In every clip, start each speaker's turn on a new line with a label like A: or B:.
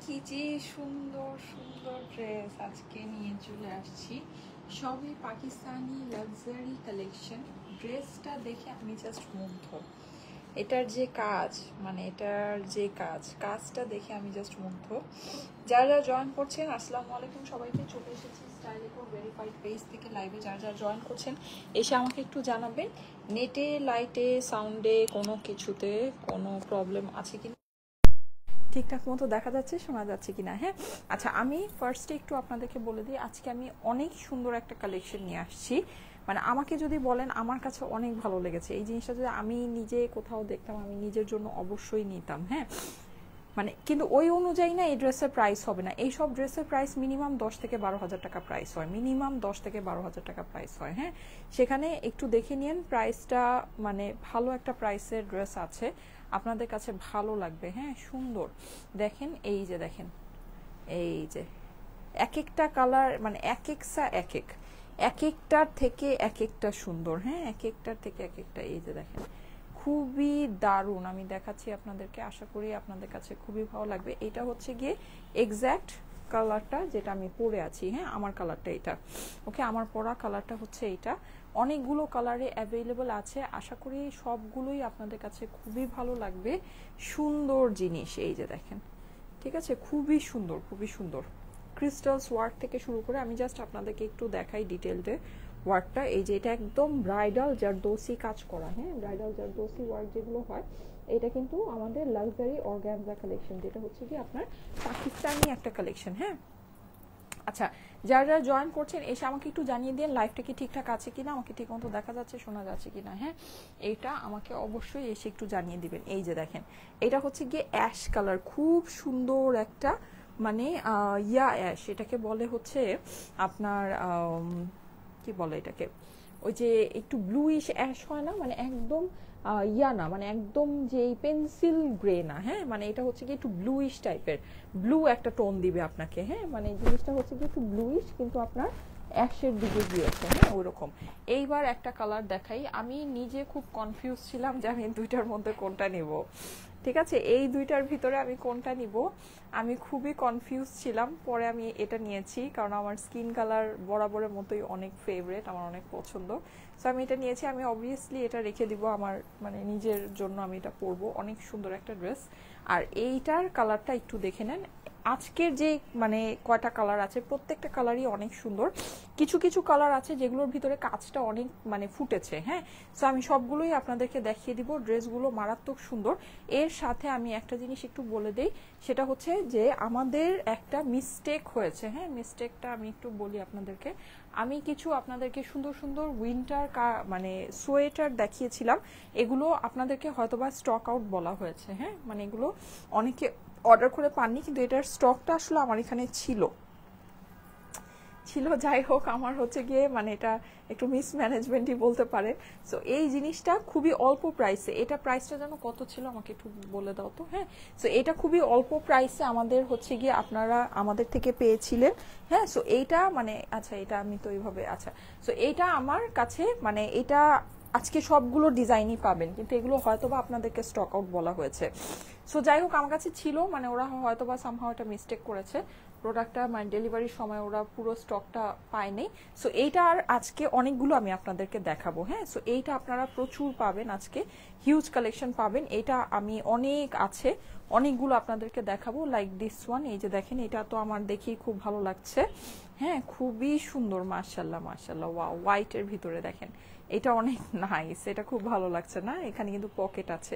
A: কি যে সুন্দর সুন্দর ড্রেস আজকে নিয়ে চলে আসছি, সবই পাকিস্তানি লাক্সারি কালেকশন। ড্রেসটা দেখে আমি জাস্ট মুগ্ধ। এটার যে কাজ, মানে এটার যে কাজটা দেখে আমি জাস্ট মুগ্ধ। যারা যারা জয়েন করছেন আসসালামু আলাইকুম সবাইকে। চলে এসেছি স্টাইলিকো ভেরিফাইড পেজ থেকে লাইভে। যারা যারা জয়েন করছেন এসে আমাকে একটু জানাবেন নেটে, লাইটে, সাউন্ডে কোনো কিছুতে কোনো প্রবলেম আছে কিনা, ঠিকঠাক মতো দেখা যাচ্ছে, শোনা যাচ্ছে কিনা। হ্যাঁ, আচ্ছা, আমি ফার্স্টে একটু আপনাদেরকে বলে দিই, আজকে আমি অনেক সুন্দর একটা কালেকশন নিয়ে আসছি। মানে আমাকে যদি বলেন, আমার কাছে অনেক ভালো লেগেছে এই জিনিসটা। যদি আমি নিজে কোথাও দেখতাম, আমি নিজের জন্য অবশ্যই নিতাম। হ্যাঁ, মানে কিন্তু ওই অনুযায়ী না এই ড্রেসের প্রাইস হবে না। এই সব ড্রেসের প্রাইস মিনিমাম 10 থেকে 12,000 টাকা প্রাইস হয়, মিনিমাম 10 থেকে 12,000 টাকা প্রাইস হয়। হ্যাঁ, সেখানে একটু দেখে নিন প্রাইসটা, মানে ভালো একটা প্রাইসের ড্রেস আছে, আপনাদের কাছে ভালো লাগবে। হ্যাঁ, সুন্দর দেখেন, এই যে দেখেন, এই যে এক একটা কালার, মানে এক একটার থেকে এক একটা সুন্দর। হ্যাঁ, এক একটার থেকে এক একটা, এই যে দেখেন, খুবই দারুণ। আমি দেখাচ্ছি আপনাদেরকে, আশা করি আপনাদের কাছে খুবই ভালো লাগবে। এটা হচ্ছে গিয়ে এক্স্যাক্ট কালারটা যেটা আমি পরে আছি। হ্যাঁ, আমার কালারটা এটা, ওকে, আমার পরা কালারটা হচ্ছে এইটা। অনেকগুলো কালারে অ্যাভেলেবল আছে, আশা করি সবগুলোই আপনাদের কাছে খুবই ভালো লাগবে। সুন্দর জিনিস, এই যে দেখেন, ঠিক আছে, খুবই সুন্দর, খুবই সুন্দর। ক্রিস্টালস ওয়ার্ক থেকে শুরু করে আমি জাস্ট আপনাদেরকে একটু দেখাই ডিটেলতে ওয়ার্কটা। এই যে এটা একদম ব্রাইডাল জারদোসি কাজ করা। হ্যাঁ, ব্রাইডাল জারদোসি ওয়ার্ক যেগুলো হয়, এটা কিন্তু আমাদের লাক্সারি অর্গানজা কালেকশন, যেটা হচ্ছে কি আপনার পাকিস্তানি একটা কালেকশন। হ্যাঁ, আচ্ছা, যারা যারা জয়েন করছেন এসে আমাকে একটু জানিয়ে দিন লাইভটা কি ঠিকঠাক আছে কিনা, আমাকে ঠিক মতো দেখা যাচ্ছে, শোনা যাচ্ছে কিনা। হ্যাঁ, এইটা আমাকে অবশ্যই এসে একটু জানিয়ে দিবেন। এই যে দেখেন, এটা হচ্ছে গিয়ে অ্যাশ কালার, খুব সুন্দর একটা, মানে ইয়া অ্যাশ এটাকে বলে, হচ্ছে আপনার কি বলে এটাকে, ওই যে একটু ব্লুইশ অ্যাশ হয় না, মানে একদম ইয়া না, মানে একদম যে পেন্সিল গ্রে না। হ্যাঁ, মানে এটা হচ্ছে কি একটু ব্লুইশ টাইপের, ব্লু একটা টোন দিবে আপনাকে। হ্যাঁ, মানে জিনিসটা হচ্ছে কি একটু ব্লুইশ কিন্তু আপনার অ্যাশের দিকে গিয়েছে। হ্যাঁ, ওইরকম। এইবার একটা কালার দেখাই, আমি নিজে খুব কনফিউজ ছিলাম যে আমি দুইটার মধ্যে কোনটা নিব। ঠিক আছে, এই দুইটার ভিতরে আমি কোনটা নিব, আমি খুবই কনফিউজ ছিলাম। পরে আমি এটা নিয়েছি, কারণ আমার স্কিন কালার বরাবরের মতোই অনেক ফেভারিট, আমার অনেক পছন্দ। সো আমি এটা নিয়েছি, আমি অবভিয়াসলি এটা রেখে দিব আমার, মানে নিজের জন্য আমি এটা পরবো। অনেক সুন্দর একটা ড্রেস। আর এইটার কালারটা একটু দেখে নেন। আজকের যে মানে কয়টা কালার আছে, প্রত্যেকটা কালারই অনেক সুন্দর। কিছু কিছু কালার আছে যেগুলোর ভিতরে কাজটা অনেক মানে ফুটেছে। হ্যাঁ, সো আমি সবগুলোই আপনাদেরকে দেখিয়ে দিব। ড্রেসগুলো মারাত্মক সুন্দর। এর সাথে আমি একটা জিনিস একটু বলে দেই, সেটা হচ্ছে যে আমাদের একটা মিস্টেক হয়েছে। হ্যাঁ, মিস্টেকটা আমি একটু বলি আপনাদেরকে। আমি কিছু আপনাদেরকে সুন্দর সুন্দর উইন্টার মানে সোয়েটার দেখিয়েছিলাম, এগুলো আপনাদেরকে হয়তোবা স্টক আউট বলা হয়েছে। হ্যাঁ, মানে এগুলো অনেকে অর্ডার করে পাননি, কিন্তু এটার স্টকটা আসলে আমার এখানে ছিল। যাই হোক, আমার হচ্ছে গিয়ে মানে এটা একটু মিসম্যানেজমেন্টই বলতে পারে। সো এই জিনিসটা খুবই অল্প প্রাইসে, এটা প্রাইসটা যেন কত ছিল আমাকে একটু বলে দাও তো। হ্যাঁ, সো এটা খুবই অল্প প্রাইসে আমাদের হচ্ছে গিয়ে আপনারা আমাদের থেকে পেয়েছিলেন। হ্যাঁ, সো এইটা মানে, আচ্ছা এটা আমি তো এইভাবে, আচ্ছা, সো এইটা আমার কাছে, মানে এটা আজকে সবগুলো ডিজাইনই পাবেন, কিন্তু এগুলো হয়তোবা আপনাদেরকে স্টক আউট বলা হয়েছে। সো যাই হোক, আমার কাছে ছিল, মানে ওরা হয়তোবা সামহাও এটা মিস্টেক করেছে, প্রোডাক্টটা মানে ডেলিভারির সময় ওরা পুরো স্টকটা পায়নি। সো এইটা আর আজকে অনেকগুলো আমি আপনাদেরকে দেখাবো। হ্যাঁ, সো এইটা আপনারা প্রচুর পাবেন, আজকে হিউজ কালেকশন পাবেন। এটা আমি অনেক আছে, অনেকগুলো আপনাদেরকে দেখাবো। লাইক দিস ওয়ান, এই যে দেখেন, এটা তো আমার দেখি খুব ভালো লাগছে। হ্যাঁ, খুবই সুন্দর, মাশাল্লাহ মাশাল্লাহ। ওয়াও, হোয়াইটের ভিতরে দেখেন, এটা অনেক নাইস, এটা খুব ভালো লাগছে না? এখানে কিন্তু পকেট আছে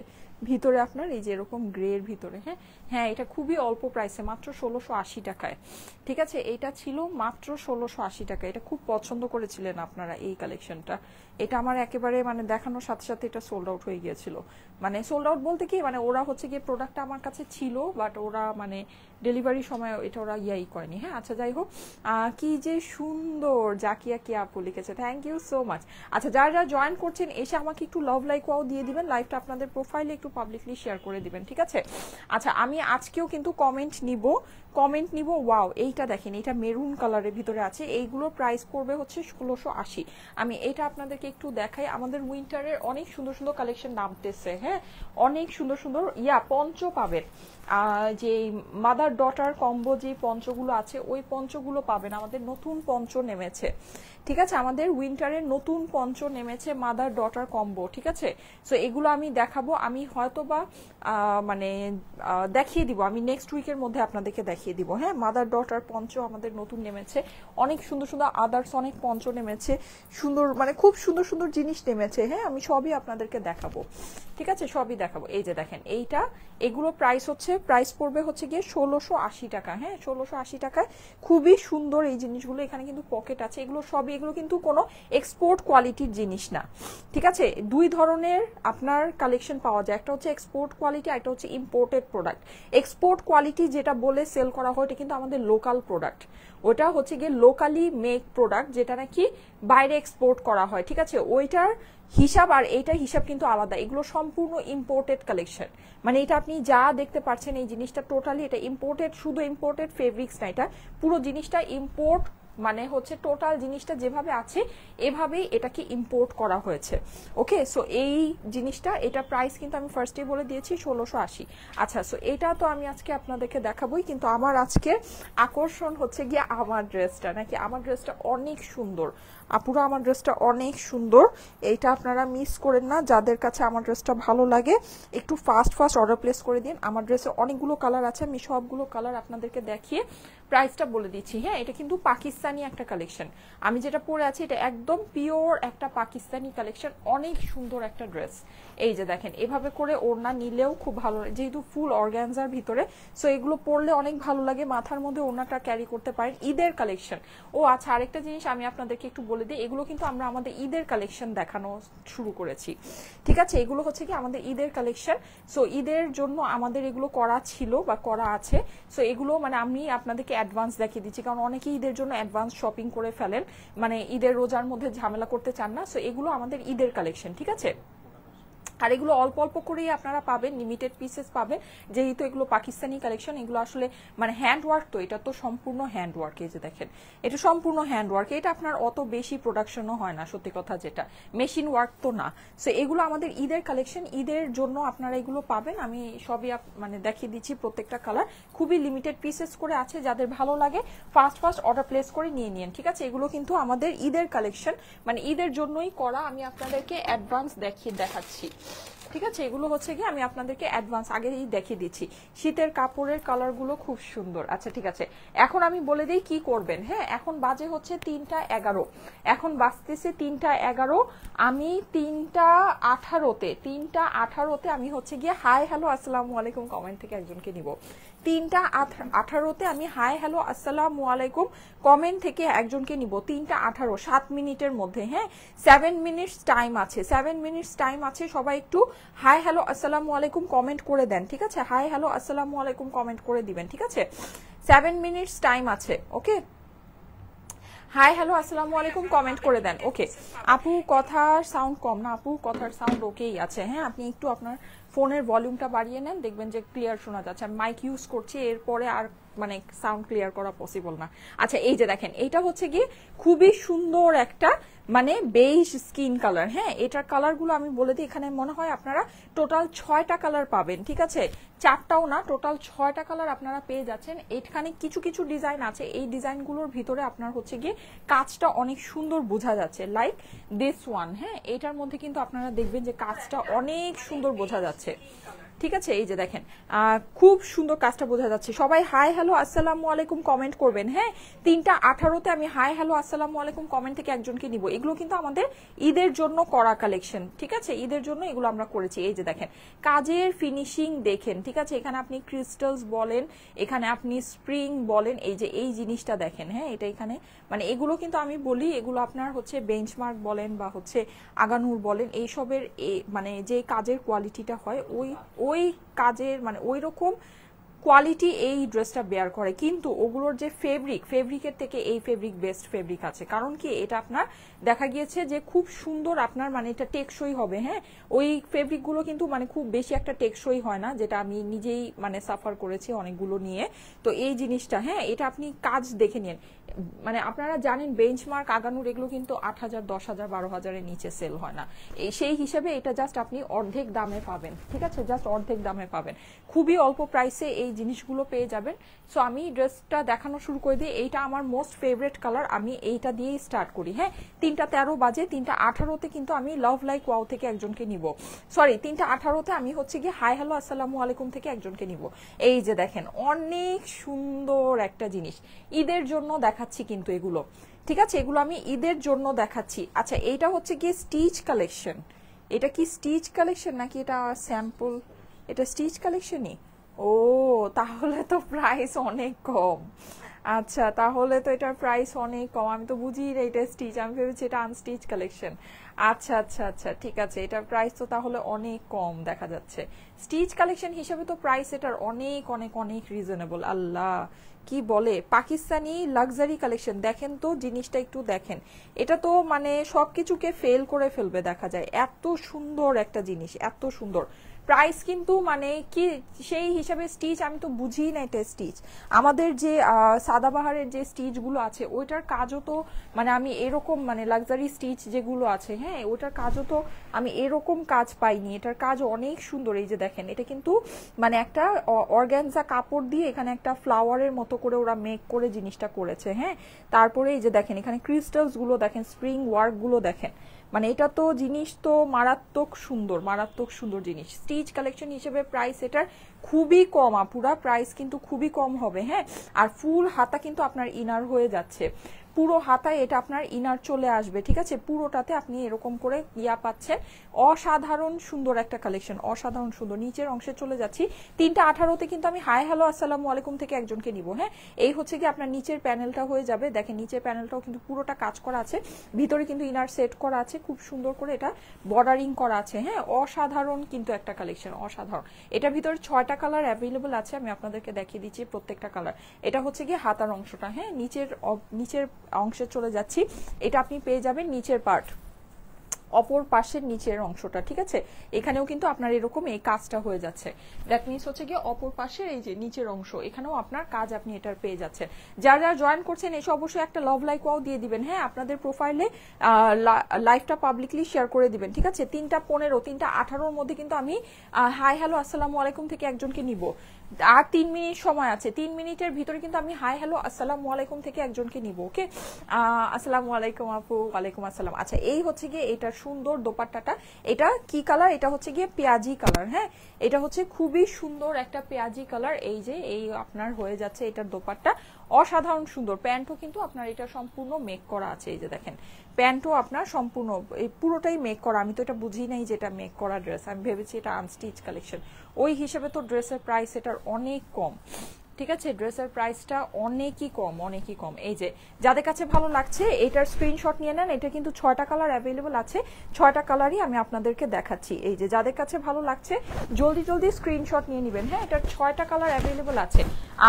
A: ভিতরে আপনার, এই যে এরকম গ্রে এর ভিতরে। হ্যাঁ হ্যাঁ, এটা খুবই অল্প প্রাইসে, মাত্র 1680 টাকায়। ঠিক আছে, এটা ছিল মাত্র 1680 টাকা। এটা খুব পছন্দ করেছিলেন আপনারা এই কালেকশনটা। এটা আমার একেবারে মানে দেখানোর সাথে সাথে এটা সোল্ড আউট হয়ে গিয়েছিল। মানে সোল্ড আউট বলতে কি, মানে ওরা হচ্ছে গিয়ে প্রোডাক্টটা আমার কাছে ছিল, বাট ওরা মানে ডেলিভারির সময় এটা ওরা ইয়াই করেনি। হ্যাঁ, আচ্ছা যাই হোক, কি যে সুন্দর জাকিয়া কি আপু লিখেছে, থ্যাংক ইউ সো মাচ। আচ্ছা, যারা যারা জয়েন করছেন এসে আমাকে একটু লাভ লাইক ওয়াও দিয়ে দিবেন, লাইভটা আপনাদের প্রোফাইলে একটু পাবলিকলি শেয়ার করে দিবেন। ঠিক আছে, আচ্ছা, আমি আজকেও কিন্তু কমেন্ট নিব। ওয়াও, এইটা দেখেন, এটা মেরুন কালারের ভিতরে আছে, এইগুলোর প্রাইস পড়বে হচ্ছে 1680। আমি এটা আপনাদেরকে একটু দেখাই। আমাদের উইন্টারের অনেক সুন্দর সুন্দর কালেকশন নামতেছে। হ্যাঁ, অনেক সুন্দর সুন্দর পঞ্চ পাবেন। যে মাদার ডটার কম্বো যে পঞ্চগুলো আছে ওই পঞ্চগুলো পাবেন, আমাদের নতুন পঞ্চ নেমেছে, ঠিক আছে, আমাদের উইন্টারের নতুন পঞ্চ নেমেছে মাদার ডটার কম্বো, ঠিক আছে। সো এগুলো আমি দেখাবো, আমি হয়তো বা মানে দেখিয়ে দিব, আমি নেক্সট উইকের মধ্যে আপনাদেরকে দেখিয়ে দিব। হ্যাঁ, মাদার ডটার পঞ্চ আমাদের নতুন নেমেছে, অনেক সুন্দর সুন্দর আদার্স অনেক পঞ্চ নেমেছে, সুন্দর মানে খুব সুন্দর সুন্দর জিনিস নেমেছে। হ্যাঁ, আমি সবই আপনাদেরকে দেখাবো, ঠিক আছে, সবই দেখাবো। এই যে দেখেন এইটা, এগুলো প্রাইস পড়বে হচ্ছে গিয়ে 1680 টাকা। হ্যাঁ, 1680 টাকায় খুবই সুন্দর এই জিনিসগুলো। এখানে কিন্তু পকেট আছে, এগুলো কিন্তু কোনো এক্সপোর্ট কোয়ালিটির জিনিস না, ঠিক আছে। দুই ধরনের আপনার কালেকশন পাওয়া যায়, একটা হচ্ছে এক্সপোর্ট কোয়ালিটি, একটা হচ্ছে ইম্পোর্টেড প্রোডাক্ট। এক্সপোর্ট কোয়ালিটি যেটা বলে সেল করা হয়, এটা কিন্তু আমাদের লোকাল প্রোডাক্ট, ওটা হচ্ছে গিয়ে লোকালি মেক প্রোডাক্ট, যেটা নাকি বাইরে এক্সপোর্ট করা হয়, ঠিক আছে। ওইটার হিসাব আর এইটার হিসাব কিন্তু আলাদা, এগুলো সম্পূর্ণ ইম্পোর্টেড কালেকশন। মানে এটা আপনি যা দেখতে পাচ্ছেন এই জিনিসটা টোটালি এটা ইম্পোর্টেড, শুধু ইম্পোর্টেড ফেব্রিক্স না, এটা পুরো জিনিসটা ইম্পোর্ট, মানে হচ্ছে টোটাল জিনিসটা যেভাবে আছে এভাবেই এটাকে ইম্পোর্ট করা হয়েছে। ওকে, সো এই জিনিসটা, এটা প্রাইস কিন্তু আমি ফার্স্টে বলে দিয়েছি 1680। আচ্ছা, সো এটা তো আমি আজকে আপনাদেরকে দেখাবোই, কিন্তু আমার আজকে আকর্ষণ হচ্ছে গিয়ে আমার ড্রেসটা, নাকি আমার ড্রেসটা অনেক সুন্দর আপুরা, আমার ড্রেসটা অনেক সুন্দর, এইটা আপনারা মিস করেন না। যাদের কাছে আমার ড্রেসটা ভালো লাগে একটু ফাস্ট অর্ডার প্লেস করে দিন। আমার ড্রেসে অনেকগুলো কালার আছে, আমি সবগুলো কালার আপনাদেরকে দেখিয়ে প্রাইসটা বলে দিচ্ছি। হ্যাঁ, এটা কিন্তু পাকিস্তানি একটা কালেকশন, আমি যেটা পরে আছি এটা একদম পিওর একটা পাকিস্তানি কালেকশন, অনেক সুন্দর একটা ড্রেস। এই যে দেখেন, এভাবে করে ওড়না নিলেও খুব ভালো, যেহেতু ফুল অর্গানজার ভিতরে, সো এগুলো পরলে অনেক ভালো লাগে, মাথার মধ্যে ওড়নাটা ক্যারি করতে পারেন। ঈদের কালেকশন। ও আচ্ছা, আরেকটা জিনিস আমি আপনাদেরকে একটু বলে দিই, এগুলো কিন্তু আমরা আমাদের ঈদের কালেকশন দেখানো শুরু করেছি, ঠিক আছে। এগুলো হচ্ছে কি আমাদের ঈদের কালেকশন, সো ঈদের জন্য আমাদের এগুলো করা ছিল বা করা আছে। সো এগুলো মানে আমি আপনাদেরকে অ্যাডভান্স দেখিয়ে দিচ্ছি, কারণ অনেকেই ঈদের জন্য অ্যাডভান্স শপিং করে ফেলেন, মানে ঈদের রোজার মধ্যে ঝামেলা করতে চান না। সো এগুলো আমাদের ঈদের কালেকশন, ঠিক আছে। আর এগুলো অল্প অল্প করেই আপনারা পাবেন, লিমিটেড পিসেস পাবেন, যেহেতু এগুলো পাকিস্তানি কালেকশন। এগুলো আসলে মানে হ্যান্ড ওয়ার্ক, তো এটা তো সম্পূর্ণ হ্যান্ড ওয়ার্ক। এই যে দেখেন, এটা সম্পূর্ণ হ্যান্ড ওয়ার্ক, এটা আপনার অত বেশি প্রোডাকশনও হয় না, সত্যি কথা যেটা, মেশিন ওয়ার্ক তো না। সো এগুলো আমাদের ঈদের কালেকশন, ঈদের জন্য আপনারা এগুলো পাবেন। আমি সবই মানে দেখিয়ে দিচ্ছি, প্রত্যেকটা কালার খুবই লিমিটেড পিসেস করে আছে, যাদের ভালো লাগে ফাস্ট অর্ডার প্লেস করে নিয়ে নিন, ঠিক আছে। এগুলো কিন্তু আমাদের ঈদের কালেকশন, মানে ঈদের জন্যই করা, আমি আপনাদেরকে অ্যাডভান্স দেখাচ্ছি, ঠিক আছে। এগুলো হচ্ছে কি আমি আপনাদেরকে অ্যাডভান্স আগেই দেখিয়ে দিচ্ছি। শীতের কাপড়ের কালারগুলো খুব সুন্দর। আচ্ছা, ঠিক আছে, এখন আমি বলে দিই কি করবেন। হ্যাঁ, এখন বাজে হচ্ছে 3টা 11, এখন বাজতেছে 3টা 11, আমি 3টা 18তে আমি হচ্ছে গিয়ে হাই হ্যালো আসসালামু আলাইকুম কমেন্ট থেকে একজনকে নিব। 3টা 18তে আমি হাই হ্যালো আসসালামু আলাইকুম কমেন্ট থেকে একজনকে নিব। 3টা 18, 7 মিনিটের মধ্যে। হ্যাঁ, 7 মিনিটস টাইম আছে, 7 মিনিটস টাইম আছে। সবাই একটু হাই হ্যালো আসসালামু আলাইকুম কমেন্ট করে দেন, ঠিক আছে। হাই হ্যালো আসসালামু আলাইকুম কমেন্ট করে দিবেন, ঠিক আছে। 7 মিনিটস টাইম আছে, ওকে। হাই হ্যালো আসসালামু আলাইকুম কমেন্ট করে দেন, ওকে। আপু কথার সাউন্ড কম না, আপু কথার সাউন্ড ওকেই আছে। হ্যাঁ, আপনি একটু আপনার ফোনের ভলিউমটা বাড়িয়ে নেন, দেখবেন যে ক্লিয়ার শোনা যাচ্ছে। আমি মাইক ইউজ করছি, এরপরে আর মানে সাউন্ড ক্লিয়ার করা পসিবল না। আচ্ছা, এই যে দেখেন, এইটা হচ্ছে গিয়ে খুবই সুন্দর একটা মানে বেইজ স্কিন কালার। হ্যাঁ, এটার কালারগুলো আমি বলে দিই, এখানে মনে হয় আপনারা টোটাল 6টা কালার পাবেন, ঠিক আছে। 4টাও না, টোটাল 6টা কালার আপনারা পেয়ে যাচ্ছেন। এখানে কিছু কিছু ডিজাইন আছে, এই ডিজাইনগুলোর ভিতরে আপনার হচ্ছে গিয়ে কাজটা অনেক সুন্দর বোঝা যাচ্ছে, লাইক দিস ওয়ান। হ্যাঁ, এটার মধ্যে কিন্তু আপনারা দেখবেন যে কাজটা অনেক সুন্দর বোঝা যাচ্ছে, ঠিক আছে। এই যে দেখেন, খুব সুন্দর কাজটা বোঝা যাচ্ছে। সবাই হাই হ্যালো আসসালামু আলাইকুম কমেন্ট করবেন। হ্যাঁ, 3টা 18তে আমি হাই হ্যালো আসসালামু আলাইকুম কমেন্ট থেকে একজনকে নিব। এগুলো কিন্তু আমাদের ঈদের জন্য করা কালেকশন, ঠিক আছে। ঈদের জন্য এগুলো আমরা করেছি। এই যে দেখেন, কাজের ফিনিশিং দেখেন, ঠিক আছে। এখানে আপনি ক্রিস্টালস বলেন, এখানে আপনি স্প্রিং বলেন, এই যে এই জিনিসটা দেখেন। হ্যাঁ, এটা এখানে মানে এগুলো কিন্তু আমি বলি, এগুলো আপনার হচ্ছে বেঞ্চমার্ক বলেন বা হচ্ছে আগানুর বলেন, এইসবের মানে যে কাজের কোয়ালিটিটা হয় ওই কাজের মানে ওই রকম
B: কোয়ালিটি এই ড্রেসটা বেয়ার করে, কিন্তু ওগুলোর যে ফেব্রিকের থেকে এই ফেব্রিক বেস্ট ফেব্রিক আছে। কারণ কি, এটা আপনার দেখা গিয়েছে যে খুব সুন্দর আপনার মানে এটা টেকসই হবে। হ্যাঁ, ওই ফেব্রিকগুলো কিন্তু মানে খুব বেশি একটা টেকসই হয় না, যেটা আমি নিজেই মানে সাফার করেছি অনেকগুলো নিয়ে। তো এই জিনিসটা, হ্যাঁ, এটা আপনি কাজ দেখে নিন। মানে আপনারা জানেন বেঞ্চমার্ক, আগানুর এগুলো কিন্তু 8,000, 10,000, 12,000-এর নিচে সেল হয় না। সেই হিসাবে এটা জাস্ট আপনি অর্ধেক দামে পাবেন। ঠিক আছে, জাস্ট অর্ধেক দামে পাবেন, খুবই অল্প প্রাইসে এই জিনিসগুলো পেয়ে যাবেন। সো আমি ড্রেসটা দেখানো শুরু করে দিই। এইটা আমার মোস্ট ফেভারিট কালার, আমি এইটা দিয়েই স্টার্ট করি। হ্যাঁ, 3:13 বাজে, 3:18-তে কিন্তু আমি লাভ লাইক ওয়াও থেকে একজনকে নিব, সরি 3:18-তে আমি হচ্ছে গিয়ে হাই হ্যালো আসসালামু আলাইকুম থেকে একজনকে নিব। এই যে দেখেন, অনেক সুন্দর একটা জিনিস, ঈদের জন্য দেখাচ্ছি কিন্তু এগুলো। ঠিক আছে, এগুলো আমি ঈদের জন্য দেখাচ্ছি। আচ্ছা, এইটা হচ্ছে গিয়ে স্টিচ কালেকশন। এটা কি স্টিচ কালেকশন নাকি এটা স্যাম্পল? এটা স্টিচ কালেকশনই। ও, তাহলে তো প্রাইস অনেক কম। আচ্ছা, তাহলে তো এটার প্রাইস অনেক কম। আমি তো বুঝি না এটা স্টিচ, আমি ভেবেছি এটা আনস্টিচ কালেকশন। আচ্ছা আচ্ছা আচ্ছা, ঠিক আছে, এটার প্রাইস তো তাহলে অনেক কম দেখা যাচ্ছে। স্টিচ কালেকশন হিসেবে তো প্রাইস এটার অনেক অনেক অনেক রিজনেবল। আল্লাহ, কি বলে, পাকিস্তানি লাক্সারি কালেকশন। দেখেন তো জিনিসটা একটু দেখেন, এটা তো মানে সবকিছুকে ফেল করে ফেলবে দেখা যায়, এত সুন্দর একটা জিনিস, এত সুন্দর। প্রাইস কিন্তু মানে কি সেই হিসাবে স্টিচ আমি তো বুঝি না এটা স্টিচ। আমাদের যে সাদাবাহারের যে স্টিচ গুলো আছে ওইটার কাজও তো মানে আমি এরকম মানে লাক্সারি স্টিচ যেগুলো আছে, হ্যাঁ, ওইটার কাজও তো আমি এরকম কাজ পাইনি। এটার কাজ অনেক সুন্দর। এই যে দেখেন, এটা কিন্তু মানে একটা অর্গানজা কাপড় দিয়ে এখানে একটা ফ্লাওয়ারের মতো করে ওরা মেক করে জিনিসটা করেছে। হ্যাঁ, তারপরে এই যে দেখেন এখানে ক্রিস্টালস গুলো দেখেন, স্প্রিং ওয়ার্ক গুলো দেখেন, মানে এটা তো জিনিস তো মারাত্মক সুন্দর, মারাত্মক সুন্দর জিনিস। স্টিচ কালেকশন হিসেবে প্রাইস এটার খুবই কম, আপুরা প্রাইস কিন্তু খুবই কম হবে। হ্যাঁ, আর ফুল হাতা কিন্তু আপনার ইনার হয়ে যাচ্ছে, পুরো হাতায় এটা আপনার ইনার চলে আসবে। ঠিক আছে, পুরোটাতে আপনি এরকম করে ইয়া পাচ্ছেন। অসাধারণ সুন্দর একটা কালেকশন, অসাধারণ সুন্দর। নিচের অংশে চলে যাচ্ছি, 3:18-তে কিন্তু আমি হাই হ্যালো আসসালামু আলাইকুম থেকে একজনকে নিব। হ্যাঁ, এই হচ্ছে কি আপনার নিচের প্যানেলটা হয়ে যাবে। দেখেন নিচের প্যানেলটাও কিন্তু পুরোটা কাজ করা আছে, ভিতরে কিন্তু ইনার সেট করা আছে, খুব সুন্দর করে এটা বর্ডারিং করা আছে। হ্যাঁ, অসাধারণ কিন্তু একটা কালেকশন, অসাধারণ। এটার ভিতরে 6টা কালার অ্যাভেলেবল আছে, আমি আপনাদেরকে দেখিয়ে দিচ্ছি প্রত্যেকটা কালার। এটা হচ্ছে গিয়ে হাতার অংশটা। হ্যাঁ, নিচের অংশে চলে যাচ্ছি, এটা আপনি পেয়ে যাবেন নিচের পার্ট, অপর পাশের নিচের অংশটা। ঠিক আছে, এখানেও কিন্তু আপনার এরকম এই কাজটা হয়ে যাচ্ছে। দ্যাট মিনস হচ্ছে গিয়ে অপর পাশের এই যে নিচের অংশ, এখানেও আপনার কাজ আপনি এটার পেয়ে যাচ্ছেন। যারা যারা জয়েন করছেন এসে অবশ্যই একটা লাভ লাইক ওয়াও দিয়ে দিবেন। হ্যাঁ, আপনাদের প্রোফাইলে লাইভটা পাবলিকলি শেয়ার করে দিবেন। ঠিক আছে, 3:15, 3:18-র মধ্যে কিন্তু আমি হাই হ্যালো আসসালামু আলাইকুম থেকে একজনকে নিব। আর 3 মিনিট সময় আছে, 3 মিনিটের ভিতরে কিন্তু আমি হাই হ্যালো আসসালামু আলাইকুম থেকে একজনকে নিব। ওকে, আসসালামু আলাইকুম আপু। ওয়ালাইকুম আসসালাম। আচ্ছা, এই হচ্ছে গিয়ে এটার সুন্দর দোপাট্টাটা। এটা কি কালার? এটা হচ্ছে গিয়ে পেঁয়াজি কালার। হ্যাঁ, এটা হচ্ছে খুবই সুন্দর একটা পেঁয়াজি কালার। এই যে এই আপনার হয়ে যাচ্ছে এটার দোপাট্টা, অসাধারণ সুন্দর। প্যান্টও কিন্তু আপনার এটা সম্পূর্ণ মেক করা আছে। এই যে দেখেন, প্যান্টও আপনার সম্পূর্ণ এই পুরোটাই মেক করা। আমি তো এটা বুঝি নাই যে এটা মেক করা ড্রেস, আমি ভেবেছি এটা আনস্টিচ কালেকশন। ওই হিসেবে তো ড্রেসের প্রাইস এটার অনেক কম। ঠিক আছে, ড্রেসের প্রাইসটা অনেকই কম, অনেকই কম। এই যে যাদের কাছে ভালো লাগছে এটার স্ক্রিনশট নিয়ে নেন। এটা কিন্তু 6টা কালার অ্যাভেলেবল আছে, 6টা কালারই আমি আপনাদেরকে দেখাচ্ছি। এই যে যাদের কাছে ভালো লাগছে জলদি জলদি স্ক্রিনশট নিয়ে নেবেন। হ্যাঁ, এটার 6টা কালার অ্যাভেলেবল আছে।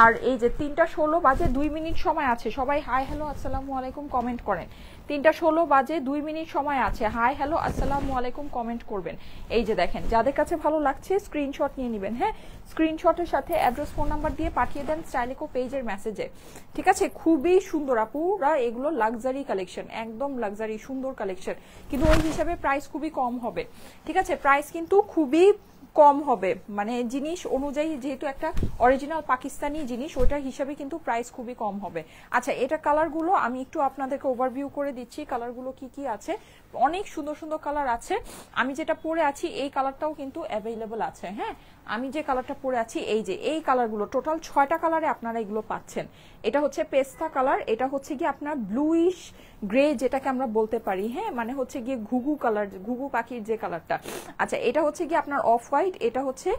B: আর এই যে 3:16 বাজে, 2 মিনিট সময় আছে। সবাই হাই হ্যালো আসসালামু আলাইকুম কমেন্ট করেন। 3:16 বাজে, 2 মিনিট সময় আছে। হাই হ্যালো আসসালামু আলাইকুম কমেন্ট করবেন। এই যে দেখেন, যাদের কাছে ভালো লাগছে স্ক্রিনশট নিয়ে নেবেন। হ্যাঁ, স্ক্রিনশটের সাথে অ্যাড্রেস ফোন নাম্বার দিয়ে পাঠিয়ে দেন স্টাইলিকো পেজের মেসেজে। ঠিক আছে, খুবই সুন্দর আপুরা, এগুলো লাক্সারি কালেকশন, একদম লাক্সারি সুন্দর কালেকশন, কিন্তু ওই হিসাবে প্রাইস খুবই কম হবে। ঠিক আছে, প্রাইস কিন্তু খুবই কম হবে, মানে জিনিস অনুযায়ী, যেহেতু একটা অরিজিনাল পাকিস্তানি জিনিস ওটার হিসাবে কিন্তু প্রাইস খুবই কম হবে। আচ্ছা, এটা কালারগুলো আমি একটু আপনাদেরকে ওভারভিউ করে দিচ্ছি, কালারগুলো কি কি আছে। অনেক সুন্দর সুন্দর কালার আছে। আমি যেটা পরে আছি এই কালারটাও কিন্তু অ্যাভেলেবল আছে। হ্যাঁ, আমি যে কালারটা পরে আছি এই যে এই কালারগুলো, টোটাল 6টা কালারে আপনারা এগুলো পাচ্ছেন। এটা হচ্ছে পেস্তা কালার, এটা হচ্ছে গিয়ে আপনার ব্লুইশ গ্রে যেটাকে আমরা বলতে পারি। হ্যাঁ, মানে হচ্ছে গিয়ে ঘুঘু কালার, ঘুঘু পাখির যে কালারটা। আচ্ছা, এটা হচ্ছে গিয়ে আপনার অফ হোয়াইট, এটা হচ্ছে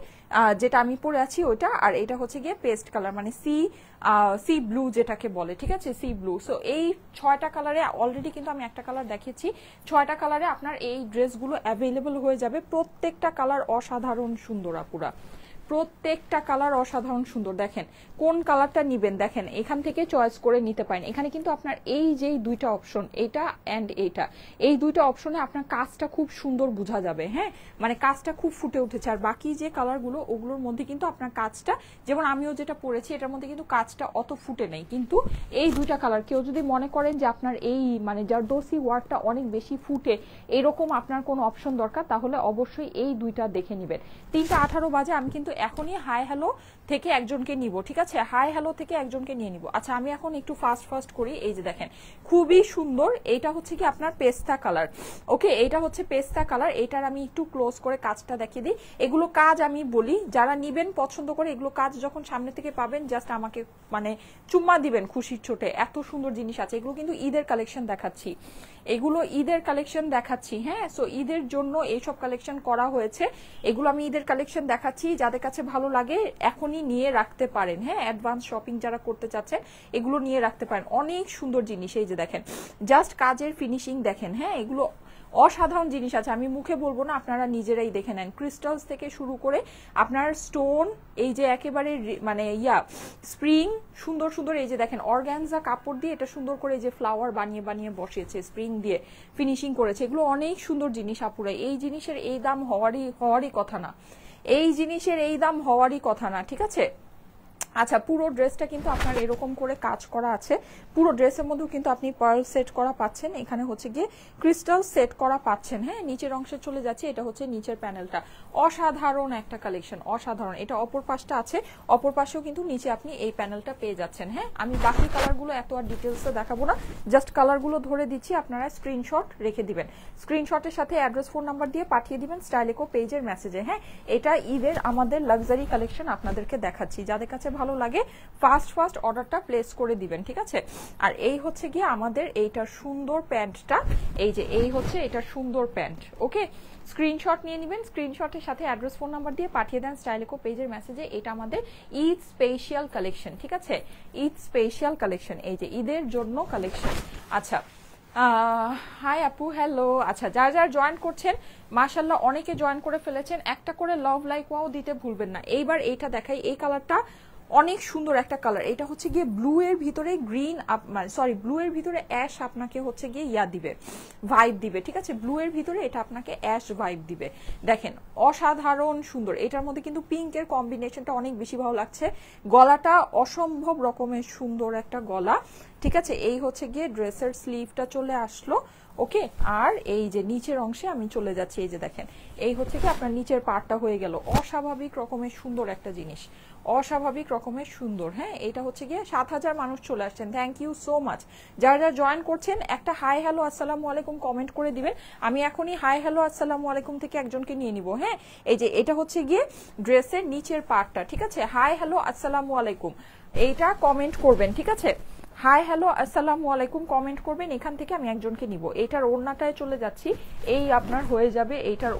B: যেটা আমি পরে আছি ওইটা, আর এটা হচ্ছে গিয়ে পেস্ট কালার, মানে সি ব্লু যেটাকে বলে। ঠিক আছে, সি ব্লু। সো এই 6টা কালারে অলরেডি কিন্তু আমি একটা কালার দেখিয়েছি, 6টা কালারে আপনার এই ড্রেসগুলো অ্যাভেলেবল হয়ে যাবে। প্রত্যেকটা কালার অসাধারণ সুন্দর আপুরা, প্রত্যেকটা কালার অসাধারণ সুন্দর। দেখেন কোন কালারটা নিবেন, দেখেন এখান থেকে চয়েস করে নিতে পারেন। এখানে কিন্তু আপনার এই যে দুইটা অপশন, এটা অ্যান্ড এইটা, এই দুইটা অপশনে আপনার কাজটা খুব সুন্দর বোঝা যাবে। হ্যাঁ, মানে কাজটা খুব ফুটে উঠেছে। আর বাকি যে কালারগুলো ওগুলোর মধ্যে কিন্তু আপনার কাজটা, যেমন আমিও যেটা পরেছি এটার মধ্যে কিন্তু কাজটা অত ফুটে নেই, কিন্তু এই দুইটা কালার কেউ যদি মনে করেন যে আপনার এই মানে জারদোসি ওয়ার্কটা অনেক বেশি ফুটে, এরকম আপনার কোনো অপশন দরকার, তাহলে অবশ্যই এই দুইটা দেখে নেবেন। 3:18 বাজে, আমি কিন্তু এখনই হাই হ্যালো থেকে একজনকে নিব, ঠিক আছে? হাই হ্যালো থেকে একজনকে নিয়ে নিব। আচ্ছা, আমি এখন একটু ফাস্ট করি। এই যে দেখেন খুবই সুন্দর, এইটা হচ্ছে কি আপনার পেস্তা কালার। ওকে, এইটা হচ্ছে পেস্তা কালার। এটার আমি একটু ক্লোজ করে কাজটা দেখিয়ে দিই। এগুলো কাজ আমি বলি যারা নিবেন পছন্দ করে, এগুলো কাজ যখন সামনে থেকে পাবেন জাস্ট আমাকে মানে চুম্মা দিবেন খুশির ছোটে। এত সুন্দর জিনিস আছে। এগুলো কিন্তু ঈদের কালেকশন দেখাচ্ছি, এগুলো ঈদের কালেকশন দেখাচ্ছি। হ্যাঁ, সো ঈদের জন্য এইসব কালেকশন করা হয়েছে। এগুলো আমি ঈদের কালেকশন দেখাচ্ছি, যাদের কাছে ভালো লাগে এখনই নিয়ে রাখতে পারেন। হ্যাঁ, অ্যাডভান্স শপিং যারা করতে চাচ্ছেন এগুলো নিয়ে রাখতে পারেন। অনেক সুন্দর জিনিস। এই যে দেখেন জাস্ট কাজের ফিনিশিং দেখেন। হ্যাঁ, এগুলো অসাধারণ জিনিস আছে, আমি মুখে বলবো না, আপনারা নিজেরাই দেখে নেন। ক্রিস্টালস থেকে শুরু করে আপনার স্টোন, এই যে একেবারে মানে স্প্রিং, সুন্দর সুন্দর। এই যে দেখেন অর্গানজা কাপড় দিয়ে এটা সুন্দর করে যে ফ্লাওয়ার বানিয়ে বানিয়ে বসিয়েছে, স্প্রিং দিয়ে ফিনিশিং করেছে। এগুলো অনেক সুন্দর জিনিস আপুরা। এই জিনিসের এই দাম হওয়ারই কথা না, এই জিনিসের এই দাম হওয়ারই কথা না, ঠিক আছে? আচ্ছা, পুরো ড্রেসটা কিন্তু আপনার এরকম করে কাজ করা আছে। পুরো ড্রেসের মধ্যেও কিন্তু আপনি পার্ল সেট করা পাচ্ছেন, এখানে হচ্ছে গিয়ে ক্রিস্টাল সেট করা পাচ্ছেন। হ্যাঁ, নিচের অংশে চলে যাচ্ছে, এটা হচ্ছে নিচের প্যানেলটা। অসাধারণ একটা কালেকশন, অসাধারণ। এটা অপর পাশটা আছে, অপর পাশেও কিন্তু নিচে আপনি এই প্যানেলটা পেয়ে যাচ্ছেন। হ্যাঁ, আমি বাকি কালারগুলো এত আর ডিটেলসে দেখাবো না, জাস্ট কালারগুলো ধরে দিচ্ছি, আপনারা স্ক্রিনশট রেখে দিবেন। স্ক্রিনশটের সাথে অ্যাড্রেস, ফোন নাম্বার দিয়ে পাঠিয়ে দিবেন স্টাইলেকো পেজের মেসেজে। হ্যাঁ, এটা ঈদের আমাদের লাক্সারি কালেকশন আপনাদেরকে দেখাচ্ছি। যাদের কাছে ভালো লাগে ফাস্ট অর্ডারটা প্লেস করে দিবেন, ঠিক আছে? আর এই হচ্ছে গিয়ে আমাদের এইটার সুন্দর প্যান্টটা, এই যে এই হচ্ছে এটার সুন্দর প্যান্ট। ওকে, স্ক্রিনশট নিয়ে নেবেন, স্ক্রিনশটের সাথে অ্যাড্রেস, ফোন নাম্বার দিয়ে পাঠিয়ে দেন স্টাইলেকো পেজের মেসেজে। এটা আমাদের ঈদ স্পেশাল কালেকশন, ঠিক আছে? ঈদ স্পেশাল কালেকশন, এই যে ঈদের জন্য কালেকশন। আচ্ছা, হাই আপু, হ্যালো। আচ্ছা, যারা জয়েন করছেন মাশাআল্লাহ অনেকে জয়েন করে ফেলেছেন। একটা করে লাভ লাইক ওয়াও দিতে ভুলবেন না। এইবার এইটা দেখাই, এই কালারটা অনেক সুন্দর একটা কালার। এটা হচ্ছে গিয়ে ব্লু এর ভিতরে গ্রিন, সরি ব্লু এর ভিতরে অ্যাশ আপনাকে হচ্ছে গিয়ে দিবে, ভাইব দিবে, ঠিক আছে? ব্লু এর ভিতরে এটা আপনাকে অ্যাশ ভাইব দিবে। দেখেন অসাধারণ সুন্দর। এটার মধ্যে কিন্তু পিঙ্কের কম্বিনেশনটা অনেক বেশি ভালো লাগছে। গলাটা অসম্ভব রকমের সুন্দর একটা গলা, ঠিক আছে? এই হচ্ছে গিয়ে ড্রেসের স্লিভটা চলে আসলো। ওকে, আর এই যে নিচের অংশে আমি চলে যাচ্ছি। এই যে দেখেন এই হচ্ছে কি আপনার নিচের পার্টটা হয়ে গেল। অস্বাভাবিক রকমের সুন্দর একটা জিনিস, অস্বাভাবিক রকমের সুন্দর। হ্যাঁ, এটা হচ্ছে গিয়ে 7000 মানুষ চলে আসছেন, থ্যাংক ইউ সো মাচ। যারা জয়েন করছেন একটা হাই হ্যালো আসসালামু আলাইকুম কমেন্ট করে দিবেন। আমি এখনই হাই হ্যালো আসসালামু আলাইকুম থেকে একজনকে নিয়ে নিব। হ্যাঁ, এই যে এটা হচ্ছে গিয়ে ড্রেসের নিচের পার্টটা, ঠিক আছে? হাই হ্যালো আসসালামু আলাইকুম এইটা কমেন্ট করবেন, ঠিক আছে? হাই হ্যালো আসসালামু আলাইকুম কমেন্ট করবেন, এখান থেকে আমি একজনকে নিব। এইটার ওড়নাটায় চলে যাচ্ছি, এই আপনার হয়ে যাবে এইটার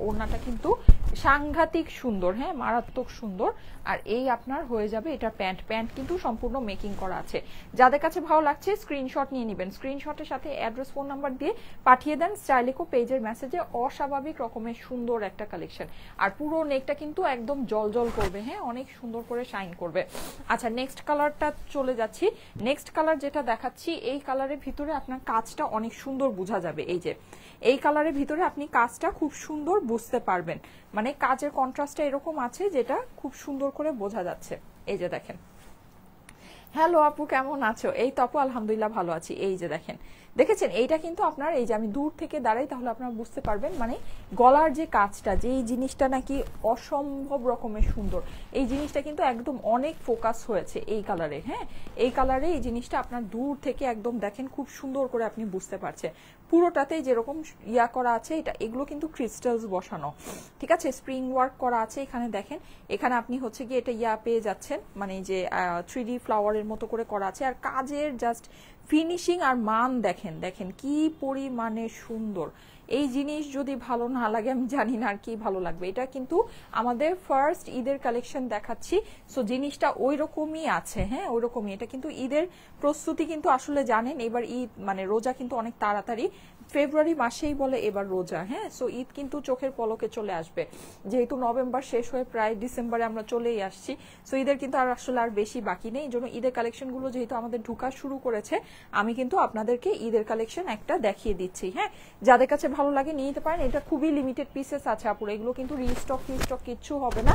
B: ওড়নাটা কিন্তু সাংঘাতিক সুন্দর। হ্যাঁ, মারাত্মক সুন্দর। আর এই আপনার হয়ে যাবে এটা প্যান্ট কিন্তু সম্পূর্ণ মেকিং করা আছে। যাদের কাছে ভালো লাগছে স্ক্রিনশট নিয়ে নেবেন, স্ক্রিনশটের সাথে অ্যাড্রেস, ফোন নাম্বার দিয়ে পাঠিয়ে দেন স্টাইলেকো পেজের মেসেজে। অস্বাভাবিক রকমের সুন্দর একটা কালেকশন। আর পুরো নেকটা কিন্তু একদম জল করবে। হ্যাঁ, অনেক সুন্দর করে শাইন করবে। আচ্ছা, নেক্সট কালারটা চলে যাচ্ছি। নেক্সট কালার যেটা দেখাচ্ছি, এই কালারের ভিতরে আপনার কাজটা অনেক সুন্দর বোঝা যাবে। এই যে এই কালারের ভিতরে আপনি কাজটা খুব সুন্দর বুঝতে পারবেন, মানে কাজের কন্ট্রাস্টটা এরকম আছে যেটা খুব সুন্দর করে বোঝা যাচ্ছে। এই যে দেখেন, হ্যালো আপু কেমন আছো? এই তো আপু আলহামদুলিল্লাহ ভালো আছি। এই যে দেখেন, দেখেছেন এইটা কিন্তু আপনার, এই যে আমি দূর থেকে দাঁড়াই তাহলে আপনারা বুঝতে পারবেন, মানে গলার যে কাজটা, যে এই জিনিসটা নাকি অসম্ভব রকমের সুন্দর, এই জিনিসটা কিন্তু একদম অনেক ফোকাস হয়েছে এই কালারে। হ্যাঁ, এই কালারে এই জিনিসটা আপনার দূর থেকে একদম দেখেন খুব সুন্দর করে আপনি বুঝতে পারছেন। পুরোটাতে যেরকম করা আছে, এটা এগুলো কিন্তু ক্রিস্টালস বসানো, ঠিক আছে? স্প্রিং ওয়ার্ক করা আছে। এখানে দেখেন, এখানে আপনি হচ্ছে গিয়ে এটা পেয়ে যাচ্ছেন, মানে যে 3D ফ্লাওয়ারের মতো করে করা আছে। আর কাজের জাস্ট ফিনিশিং আর মান দেখেন কি পরিমাণে সুন্দর। এই জিনিস যদি ভালো না লাগে আমি জানি না আর কি ভালো লাগবে। এটা কিন্তু আমাদের ফার্স্ট ঈদের কালেকশন দেখাচ্ছি, সো জিনিসটা ওই রকমই আছে। হ্যাঁ, ওই রকমই। এটা কিন্তু ঈদের প্রস্তুতি কিন্তু আসলে জানেন, এবার ঈদ মানে রোজা কিন্তু অনেক তাড়াতাড়ি, ফেব্রুয়ারি মাসেই বলে এবার রোজা, হ্যাঁ। সো ঈদ কিন্তু চোখের পলকে চলে আসবে, যেহেতু নভেম্বর শেষ হয়ে প্রায় ডিসেম্বরে আমরা চলেই আসছি। সো ঈদের কিন্তু আর আসলে আর বেশি বাকি নেই, এই জন্য ঈদের কালেকশনগুলো যেহেতু আমাদের ঢুকা শুরু করেছে, আমি কিন্তু আপনাদেরকে ঈদের কালেকশন একটা দেখিয়ে দিচ্ছি, হ্যাঁ। যাদের কাছে ভালো লাগে নিয়ে নিতে পারেন, এটা খুবই লিমিটেড পিসেস আছে আপুর, এগুলো কিন্তু রিস্টক কিচ্ছু হবে না।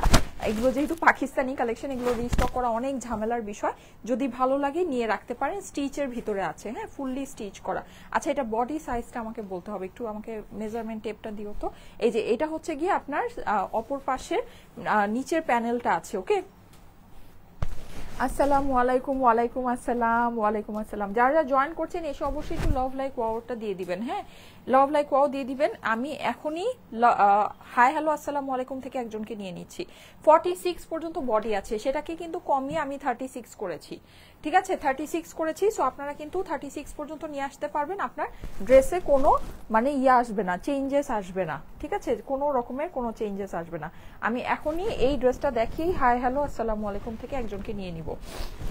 B: এগুলো যেহেতু পাকিস্তানি কালেকশন, এগুলো রিস্টক করা অনেক ঝামেলার বিষয়, যদি ভালো লাগে নিয়ে রাখতে পারেন। স্টিচের ভিতরে আছে, হ্যাঁ, ফুললি স্টিচ করা। আচ্ছা, এটা বডি সাইজটা আমাকে বলতে হবে, একটু আমাকে মেজারমেন্ট টেপটা দিও তো। এই যে এটা হচ্ছে গিয়ে আপনার অপর পাশের নিচের প্যানেলটা আছে, ওকে। আসসালামু আলাইকুম। ওয়ালাইকুম আসসালাম। ওয়ালাইকুম আসসালাম। যারা যারা জয়েন করছেন এসে অবশ্যই একটু লাভ লাইক ওয়াওটা দিয়ে দিবেন, হ্যাঁ, লাভ লাইক ওয়াও দিয়ে দিবেন। আমি এখনই হাই হ্যালো আসসালামু আলাইকুম থেকে একজনকে নিয়ে নিচ্ছি। 46 পর্যন্ত বডি আছে, সেটাকে কিন্তু কমিয়ে আমি 36 করেছি, ঠিক আছে, 36 করেছি। সো আপনারা কিন্তু 36 পর্যন্ত নিয়ে আসতে পারবেন, আপনার ড্রেসে কোনো মানে আসবে না, চেঞ্জেস আসবে না, ঠিক আছে, কোনো রকমের কোনো চেঞ্জেস আসবে না। আমি এখনই এই ড্রেসটা দেখিয়েই হাই হ্যালো আসসালামু আলাইকুম থেকে একজনকে নিয়ে নিব,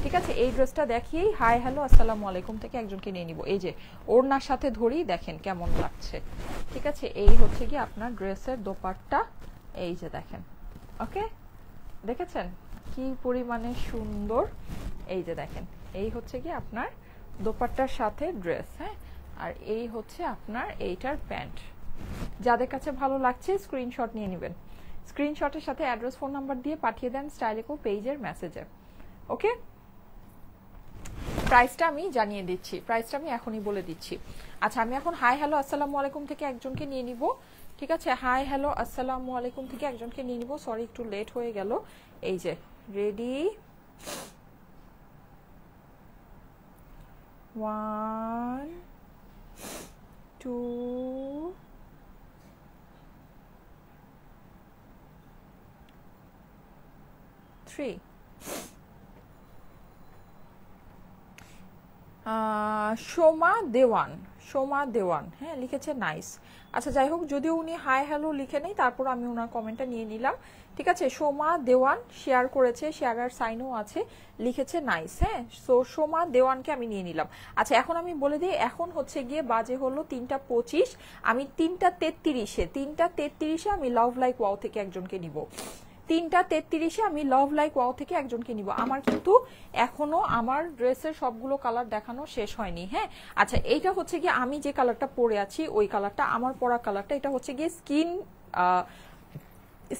B: ঠিক আছে। এই ড্রেসটা দেখিয়েই হাই হ্যালো আসসালামু আলাইকুম থেকে একজনকে নিয়ে নিব। এই যে ওড়নার সাথে ধরেই দেখেন কেমন লাগছে, ঠিক আছে। এই হচ্ছে কি আপনার ড্রেসের দোপাট্টা, এই যে দেখেন, ওকে, দেখেছেন কি পরিমাণে সুন্দর। এই যে দেখেন, এই হচ্ছে কি আপনার দোপাট্টার সাথে ড্রেস, হ্যাঁ, আর এই হচ্ছে আপনার এইটার প্যান্ট। যাদের কাছে ভালো লাগছে স্ক্রিনশট নিয়ে নেবেন, স্ক্রিনশটের সাথে অ্যাড্রেস ফোন নাম্বার দিয়ে পাঠিয়ে দেন স্টাইলেকো পেজের মেসেজে, ওকে। প্রাইসটা আমি জানিয়ে দিচ্ছি, প্রাইসটা আমি এখনই বলে দিচ্ছি। আচ্ছা, আমি এখন হাই হ্যালো আসসালামু আলাইকুম থেকে একজনকে নিয়ে নিব, ঠিক আছে। হাই হ্যালো আসসালামু আলাইকুম থেকে একজনকে নিয়ে নিব, সরি একটু লেট হয়ে গেল। এই যে রেডি, 1 2 3। সোমা দেওয়ান, সোমা দেওয়ান, হ্যাঁ, লিখেছে নাইস। আচ্ছা, যাই হোক, যদিও উনি হাই হ্যালো লিখে নেই, তারপর আমি ওনার কমেন্টটা নিয়ে নিলাম, ঠিক আছে। সোমা দেওয়ান শেয়ার করেছে, শেয়ারার সাইনও আছে, লিখেছে নাইস, হ্যাঁ। সো সোমা দেওয়ানকে আমি নিয়ে নিলাম। আচ্ছা, এখন আমি বলে দিই, এখন হচ্ছে গিয়ে বাজে হলো 3:25, আমি 3:33-এ আমি লাভ লাইক ওয়াও থেকে একজনকে নিব, 3:33-এ আমি লাভ লাইক ওয়াও থেকে একজনকে নিব। আমার কিন্তু এখনো আমার ড্রেসের সবগুলো কালার দেখানো শেষ হয়নি, হ্যাঁ। আচ্ছা, এইটা হচ্ছে গিয়ে আমি যে কালারটা পরে আছি ওই কালারটা, আমার পরা কালারটা, এটা হচ্ছে গিয়ে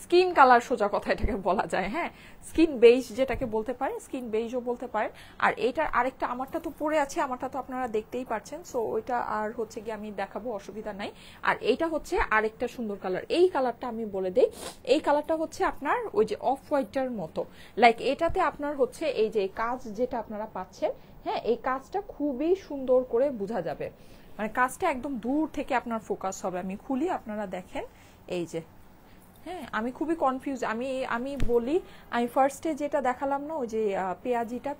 B: স্কিন কালার, সোজা কথা এটাকে বলা যায়, হ্যাঁ, স্কিন বেজ যেটাকে বলতে পারেন, স্কিন বেজও বলতে পারেন। আর এটার আরেকটা, আমারটা তো পরে আছে, আমারটা তো আপনারা দেখতেই পাচ্ছেন, সো ওইটা আর হচ্ছে গিয়ে আমি দেখাবো, অসুবিধা নাই। আর এইটা হচ্ছে আরেকটা সুন্দর কালার, এই কালারটা আমি বলে দেই, এই কালারটা হচ্ছে আপনার ওই যে অফ হোয়াইটার মতো, লাইক এটাতে আপনার হচ্ছে এই যে কাজ যেটা আপনারা পাচ্ছেন, হ্যাঁ, এই কাজটা খুবই সুন্দর করে বোঝা যাবে, মানে কাজটা একদম দূর থেকে আপনার ফোকাস হবে। আমি খুলি, আপনারা দেখেন, এই যে, হ্যাঁ, আমি খুবই কনফিউজ, আমি বলি, আমি ফার্স্টে যেটা দেখালাম না, ওই যে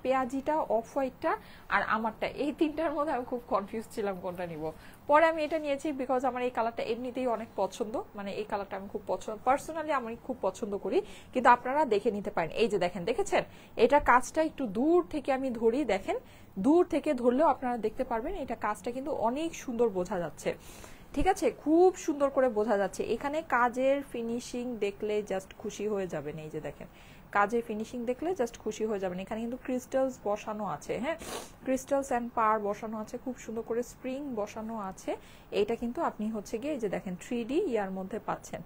B: পেঁয়াজিটা অফ হোয়াইটটা আর আমারটা, এই তিনটার মধ্যে আমি খুব কনফিউজ ছিলাম কোনটা নিব। পরে আমি এটা নিয়েছি বিকজ আমার এই কালারটা এমনিতেই অনেক পছন্দ, মানে এই কালারটা আমি খুব পছন্দ, পার্সোনালি আমি খুব পছন্দ করি, কিন্তু আপনারা দেখে নিতে পারেন। এই যে দেখেন, দেখেছেন, এটা কাজটা একটু দূর থেকে আমি ধরি, দেখেন, দূর থেকে ধরলেও আপনারা দেখতে পারবেন এটা কাজটা কিন্তু অনেক সুন্দর বোঝা যাচ্ছে, ঠিক আছে, খুব সুন্দর করে বোঝা যাচ্ছে। এখানে কাজের ফিনিশিং দেখলে জাস্ট খুশি হয়ে যাবেন, এই যে দেখেন, কাজের ফিনিশিং দেখলে জাস্ট খুশি হয়ে যাবেন। এখানে কিন্তু ক্রিস্টালস বসানো আছে, হ্যাঁ, ক্রিস্টালস অ্যান্ড পার বসানো আছে, খুব সুন্দর করে স্প্রিং বসানো আছে। এইটা কিন্তু আপনি হচ্ছে গিয়ে এই যে দেখেন 3D ইয়ার মধ্যে পাচ্ছেন,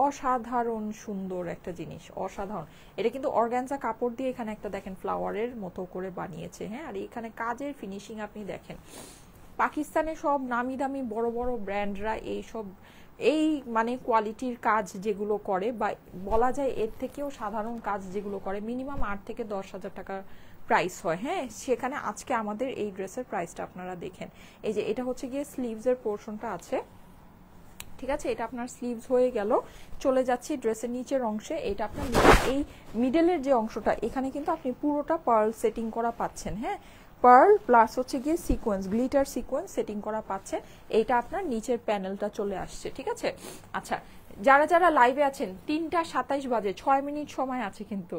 B: অসাধারণ সুন্দর একটা জিনিস, অসাধারণ। এটা কিন্তু অর্গানজা কাপড় দিয়ে এখানে একটা দেখেন ফ্লাওয়ারের মতো করে বানিয়েছে, হ্যাঁ, আর এখানে কাজের ফিনিশিং আপনি দেখেন। পাকিস্তানে সব নামি দামি বড় বড় ব্র্যান্ডরা এই মানে কোয়ালিটির কাজ যেগুলো করে, বা বলা যায় এর থেকেও সাধারণ কাজ যেগুলো করে, মিনিমাম 8 থেকে 10,000 টাকা প্রাইস হয়, হ্যাঁ, সেখানে আজকে আমাদের এই ড্রেসের প্রাইসটা আপনারা দেখেন। এই যে এটা হচ্ছে গিয়ে স্লিভসের পোর্শনটা আছে, ঠিক আছে, এটা আপনার স্লিভস হয়ে গেল। চলে যাচ্ছি ড্রেসের নিচের অংশে, এটা আপনার এই মিডলের যে অংশটা, এখানে কিন্তু আপনি পুরোটা পার্ল সেটিং করা পাচ্ছেন, হ্যাঁ, পার্ল প্লাস হচ্ছে গিয়ে সিকোয়েন্স, গ্লিটার সিকোয়েন্স সেটিং করা পাচ্ছে। এইটা আপনার নিচের প্যানেলটা চলে আসছে, ঠিক আছে। আচ্ছা, যারা যারা লাইভে আছেন, 3:27 বাজে, 6 মিনিট সময় আছে, কিন্তু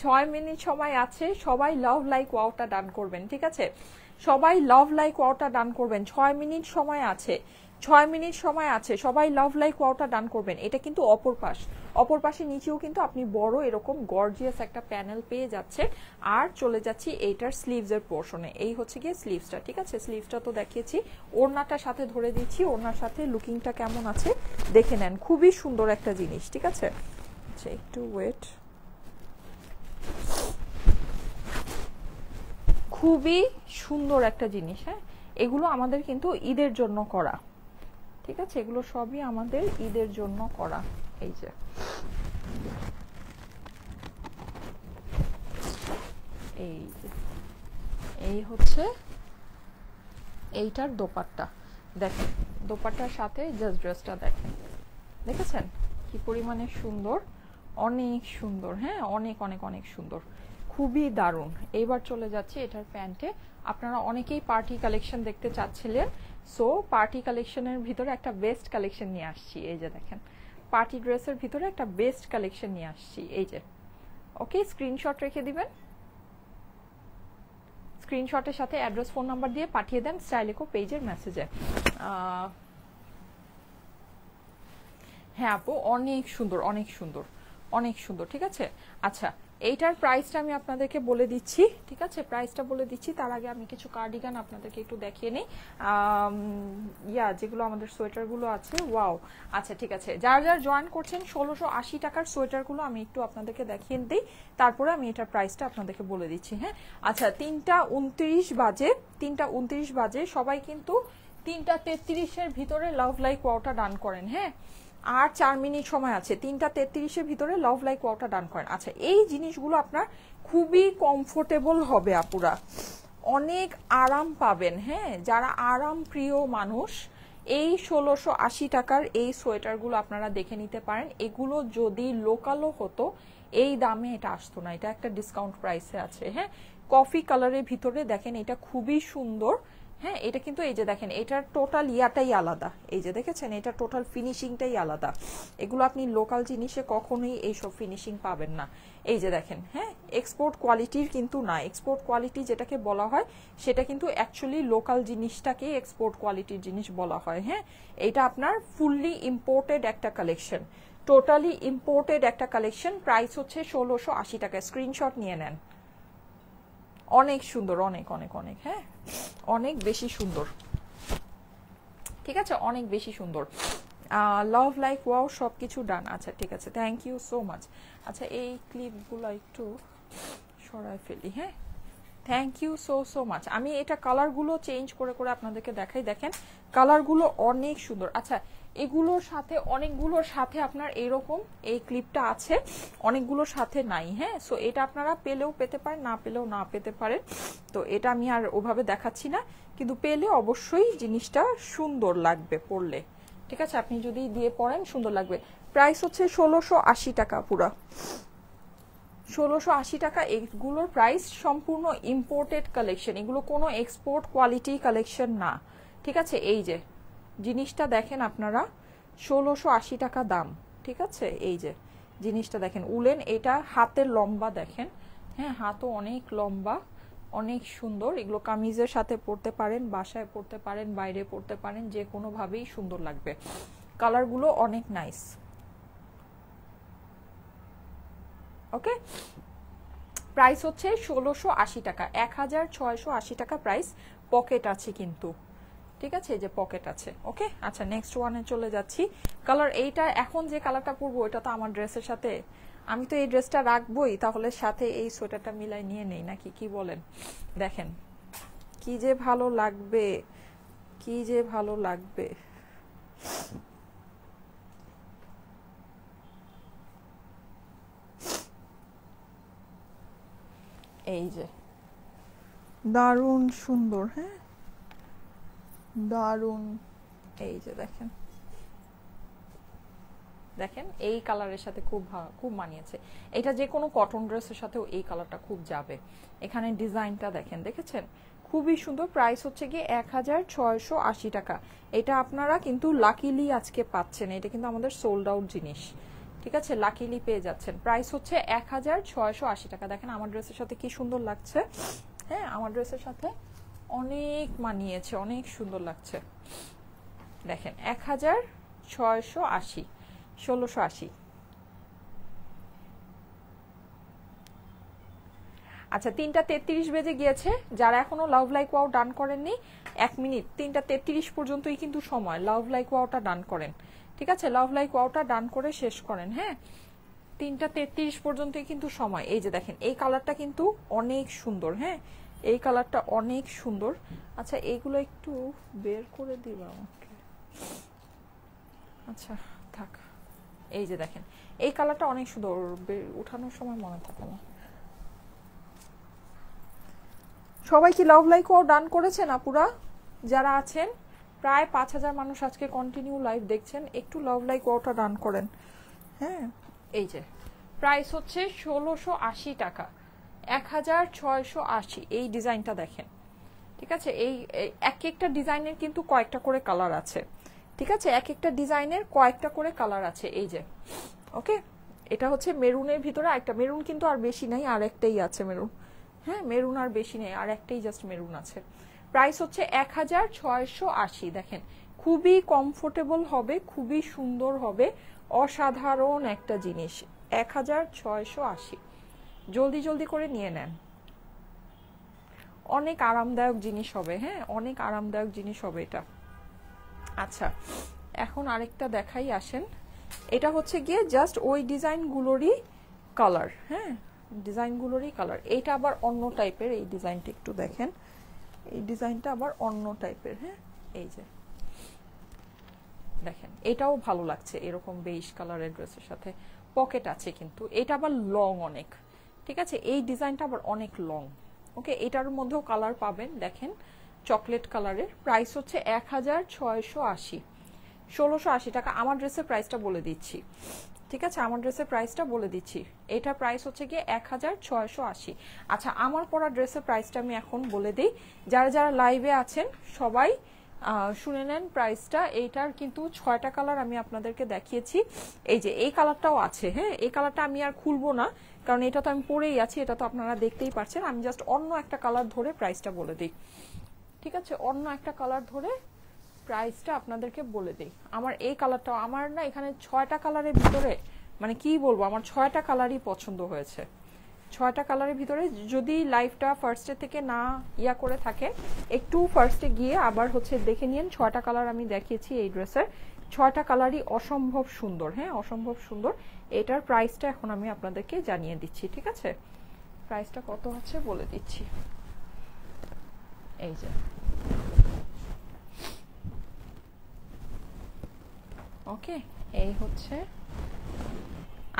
B: 6 মিনিট সময় আছে, সবাই লাভ লাইক ওয়াওটা ডান করবেন, ঠিক আছে, সবাই লাভ লাইক ওয়াওটা ডান করবেন, 6 মিনিট সময় আছে। 6 মিনিট সময় আছে, সবাই লাভ লাইক ওয়াওটা ডান করবেন। এটা কিন্তু অপর পাশে নিচেও কিন্তু আপনি বড় এরকম গর্জিয়াস একটা প্যানেল পেয়ে যাচ্ছে। আর চলে যাচ্ছি এইটার স্লিভস এর পোর্শনে। এই হচ্ছে গিয়ে স্লিভসটা, ঠিক আছে? স্লিভসটা তো দেখিয়েছি, ওড়নাটা সাথে ধরে দিচ্ছি, ওড়নার সাথে লুকিংটা কেমন আছে দেখে নেন। খুবই সুন্দর একটা জিনিস, ঠিক আছে? আচ্ছা একটু ওয়েট, খুবই সুন্দর একটা জিনিস। হ্যাঁ, এগুলো আমাদের কিন্তু ঈদের জন্য করা, ঠিক আছে? এগুলো সবই আমাদের ঈদের জন্য করা। এই যে এই হচ্ছে এইটার দোপাট্টা, দেখেন দোপাট্টার সাথে জাস্ট ড্রেসটা দেখেন, দেখেছেন কি পরিমাণে সুন্দর, অনেক সুন্দর। হ্যাঁ, অনেক অনেক অনেক সুন্দর, খুবই দারুণ। এইবার চলে যাচ্ছে এটার প্যান্টে। আপনারা অনেকেই পার্টি কালেকশন দেখতে চাচ্ছিলেন, সো পার্টি কালেকশনের ভিতরে একটা বেস্ট কালেকশন নিয়ে আসছি। এই যে দেখেন, পার্টি ড্রেসের ভিতরে একটা বেস্ট কালেকশন নিয়ে আসছি। এই যে, ওকে, স্ক্রিনশট রেখে দিবেন, স্ক্রিনশটের সাথে অ্যাড্রেস ফোন নাম্বার দিয়ে পাঠিয়ে দেন স্টাইলিকো পেজের মেসেজে। হ্যাঁ আপু, অনেক সুন্দর অনেক সুন্দর অনেক সুন্দর, ঠিক আছে? আচ্ছা, এইটার প্রাইসটা আমি আপনাদেরকে বলে দিচ্ছি, ঠিক আছে? প্রাইসটা বলে দিচ্ছি, তার আগে আমি কিছু কার্ডিগান আপনাদেরকে একটু দেখিয়ে নিই। যেগুলো আমাদের সোয়েটারগুলো আছে, ওয়াও। আচ্ছা ঠিক আছে, যারা যারা জয়েন করছেন 1680 টাকার সোয়েটারগুলো আমি একটু আপনাদেরকে দেখিয়ে দিই, তারপরে আমি এটার প্রাইসটা আপনাদেরকে বলে দিচ্ছি। হ্যাঁ, আচ্ছা 3:29 বাজে, সবাই কিন্তু 3:33-এর ভিতরে লাভ লাইক ওয়াওটা ডান করেন। হ্যাঁ, আর 4 মিনিট সময় আছে, 3:33-এর ভিতরে লাভ লাইক ওয়াওটা ডান করেন। আচ্ছা, এই জিনিসগুলো আপনার খুবই কমফোর্টেবল হবে আপুরা, অনেক আরাম পাবেন। হ্যাঁ, যারা আরাম প্রিয় মানুষ, এই 1680 টাকার এই সোয়েটারগুলো আপনারা দেখে নিতে পারেন। এগুলো যদি লোকালও হতো এই দামে এটা আসতো না, এটা একটা ডিসকাউন্ট প্রাইসে আছে। হ্যাঁ, কফি কালারের ভিতরে দেখেন, এটা খুবই সুন্দর। হ্যাঁ, এটা কিন্তু এই যে দেখেন, এটার টোটাল ইয়াটাই আলাদা, এই যে দেখেছেন, এটা টোটাল ফিনিশিংটাই আলাদা। এগুলো আপনি লোকাল জিনিসে কখনোই এইসব ফিনিশিং পাবেন না। এই যে দেখেন, হ্যাঁ, এক্সপোর্ট কোয়ালিটির কিন্তু না। এক্সপোর্ট কোয়ালিটি যেটাকে বলা হয় সেটা কিন্তু অ্যাকচুয়ালি লোকাল জিনিসটাকে এক্সপোর্ট কোয়ালিটির জিনিস বলা হয়। হ্যাঁ, এটা আপনার ফুললি ইম্পোর্টেড একটা কালেকশন, টোটালি ইম্পোর্টেড একটা কালেকশন। প্রাইস হচ্ছে 1680 টাকা। স্ক্রিনশট নিয়ে নেন। অনেক সুন্দর, অনেক অনেক অনেক, হ্যাঁ, অনেক বেশি সুন্দর, ঠিক আছে? অনেক বেশি সুন্দর। লাভ লাইক ওয়াও সবকিছু ডান। আচ্ছা ঠিক আছে, থ্যাংক ইউ সো মাচ। আচ্ছা, এই ক্লিপগুলো একটু সরাই ফেলি। হ্যাঁ, থ্যাংক ইউ সো মাচ। আমি এটা কালারগুলো চেঞ্জ করে করে আপনাদেরকে দেখাই, দেখেন কালারগুলো অনেক সুন্দর। আচ্ছা, এগুলোর সাথে অনেকগুলোর সাথে আপনার এরকম এই ক্লিপটা আছে, অনেকগুলোর সাথে নাই। হ্যাঁ, সো এটা আপনারা পেলেও পেতে পারেন, না পেলেও না পেতে পারেন। তো এটা আমি আর ওভাবে দেখাচ্ছি না, কিন্তু পেলে অবশ্যই জিনিসটা সুন্দর লাগবে পরলে, ঠিক আছে? আপনি যদি দিয়ে পড়েন সুন্দর লাগবে। প্রাইস হচ্ছে 1680 টাকা পুরা, 1680 টাকা। এগুলোর প্রাইস সম্পূর্ণ ইম্পোর্টেড কালেকশন, এগুলো কোনো এক্সপোর্ট কোয়ালিটি কালেকশন না, ঠিক আছে? এই যে জিনিসটা দেখেন আপনারা, 1680 টাকা দাম, ঠিক আছে? এই যে জিনিসটা দেখেন, উলেন, এটা হাতের লম্বা দেখেন। হ্যাঁ, হাতও অনেক লম্বা, অনেক সুন্দর। এগুলো কামিজের সাথে পরতে পারেন, বাসায় পরতে পারেন, বাইরে পরতে পারেন, যে কোনোভাবেই সুন্দর লাগবে। কালারগুলো অনেক নাইস। ওকে, প্রাইস হচ্ছে 1680 টাকা, 1680 টাকা প্রাইস। পকেট আছে কিন্তু, ঠিক আছে? এই যে পকেট আছে। ওকে, আচ্ছা নেক্সট ওয়ানে চলে যাচ্ছি। কালার এইটা, এখন যে কালারটা পরবো এটা তো আমার ড্রেসের সাথে, আমি তো এই ড্রেসটা রাখবোই, তাহলে সাথে এই সোয়েটারটা মিলাই নিয়ে নেই নাকি, কি বলেন? দেখেন কি যে ভালো লাগবে, কি যে ভালো লাগবে। এই যে দারুণ সুন্দর, হ্যাঁ দারুণ। এই যে দেখেন, দেখেন এই কালারের সাথে খুব মানিয়েছে। এটা যে কোনো কটন ড্রেসের সাথেও এই কালারটা খুব যাবে। এখানে ডিজাইনটা দেখেন, দেখেছেন, খুবই সুন্দর। প্রাইস হচ্ছে গিয়ে 1680 টাকা। এটা আপনারা কিন্তু লাকিলি আজকে পাচ্ছেন, এটা কিন্তু আমাদের সোল্ড আউট জিনিস, ঠিক আছে? লাকিলি পেয়ে যাচ্ছেন। প্রাইস হচ্ছে 1680 টাকা। দেখেন আমার ড্রেসের সাথে কি সুন্দর লাগছে। হ্যাঁ, আমার ড্রেসের সাথে অনেক মানিয়েছে, অনেক সুন্দর লাগছে। দেখেন 1680, 1680। আচ্ছা 3:33 বেজে গিয়েছে, যারা এখনো লাভ লাইক ওয়াও ডান করেননি 1 মিনিট, 3:33 পর্যন্তই কিন্তু সময়, লাভ লাইক ওয়াওটা ডান করেন, ঠিক আছে? লাভ লাইক ওয়াওটা ডান করে শেষ করেন, হ্যাঁ 3:33 পর্যন্তই কিন্তু সময়। এই যে দেখেন এই কালারটা কিন্তু অনেক সুন্দর, হ্যাঁ এই কালারটা অনেক সুন্দর। আচ্ছা এইগুলো একটু বের করে দিবা আমাকে, আচ্ছা থাক। এই যে দেখেন এই কালারটা অনেক সুন্দর, উঠানোর সময় মনে থাকে না। সবাই কি লাভ লাইক ওয়াও ডান করেছেন আপুরা যারা আছেন? প্রায় 5000 মানুষ আজকে কন্টিনিউ লাইভ দেখছেন, একটু লাভ লাইক ওয়াওটা ডান করেন, হ্যাঁ। এই যে প্রাইস হচ্ছে 1680 টাকা, 1680। এই ডিজাইনটা দেখেন, ঠিক আছে? এই এক একটা ডিজাইনের কিন্তু কয়েকটা করে কালার আছে, ঠিক আছে? এক একটা ডিজাইনের কয়েকটা করে কালার আছে। এই যে ওকে, এটা হচ্ছে মেরুনের ভিতরে একটা মেরুন, কিন্তু আর বেশি নাই, আর একটাই আছে মেরুন, হ্যাঁ মেরুন আর বেশি নেই, আর একটাই জাস্ট মেরুন আছে। প্রাইস হচ্ছে 1680। দেখেন খুবই কমফোর্টেবল হবে, খুবই সুন্দর হবে, অসাধারণ একটা জিনিস। 1680, জলদি জলদি করে নিয়ে নেন, অনেক আরামদায়ক জিনিস হবে, হ্যাঁ অনেক আরামদায়ক জিনিস হবে এটা। আচ্ছা এখন আরেকটা দেখাই, আসেন। এটা হচ্ছে গিয়ে জাস্ট ওই ডিজাইনগুলোরই কালার, হ্যাঁ ডিজাইনগুলোরই কালার। এইটা আবার অন্য টাইপের, এই ডিজাইনটা একটু দেখেন, এই ডিজাইনটা আবার অন্য টাইপের, হ্যাঁ এই যে দেখেন এটাও ভালো লাগছে, এরকম বেইজ কালারের ড্রেসের সাথে পকেট আছে, কিন্তু এটা আবার লং অনেক, ঠিক আছে? এই ডিজাইনটা আবার অনেক লং, ওকে। এটার মধ্যেও কালার পাবেন, দেখেন চকলেট কালারের। প্রাইস হচ্ছে 1680, 1680 টাকা। আমার ড্রেসের প্রাইসটা বলে দিচ্ছি, ঠিক আছে? আমার ড্রেসের প্রাইসটা বলে দিচ্ছি, এটা প্রাইস হচ্ছে গিয়ে 1680। আচ্ছা আমার পরা ড্রেসের প্রাইসটা আমি এখন বলে দিই, যারা যারা লাইভে আছেন সবাই শুনে নেন প্রাইসটা। এইটার কিন্তু 6টা কালার আমি আপনাদেরকে দেখিয়েছি, এই যে এই কালারটাও আছে, হ্যাঁ এই কালারটা আমি আর খুলবো না, কারণ এটা তো আমি পরেই আছি, এটা তো আপনারা দেখতেই পাচ্ছেন। আমি জাস্ট অন্য একটা কালার ধরে প্রাইসটা বলে দিই, ঠিক আছে? অন্য একটা কালার ধরে প্রাইসটা আপনাদেরকে বলে দিই। আমার এই কালারটা, আমার না এখানে 6টা কালারের ভিতরে, মানে কি বলবো, আমার 6টা কালারই পছন্দ হয়েছে। 6টা কালারের ভিতরে যদি লাইভটা ফার্স্টে থেকে না ইয়া করে থাকে, একটু ফার্স্টে গিয়ে আবার হচ্ছে দেখে নিন। 6টা কালার আমি দেখিয়েছি এই ড্রেসের, 6টা কালারই অসম্ভব সুন্দর, হ্যাঁ অসম্ভব সুন্দর। এটার প্রাইসটা এখন আমি আপনাদেরকে জানিয়ে দিচ্ছি, ঠিক আছে? প্রাইসটা কত হচ্ছে বলে দিচ্ছি, এই যে ওকে এই হচ্ছে।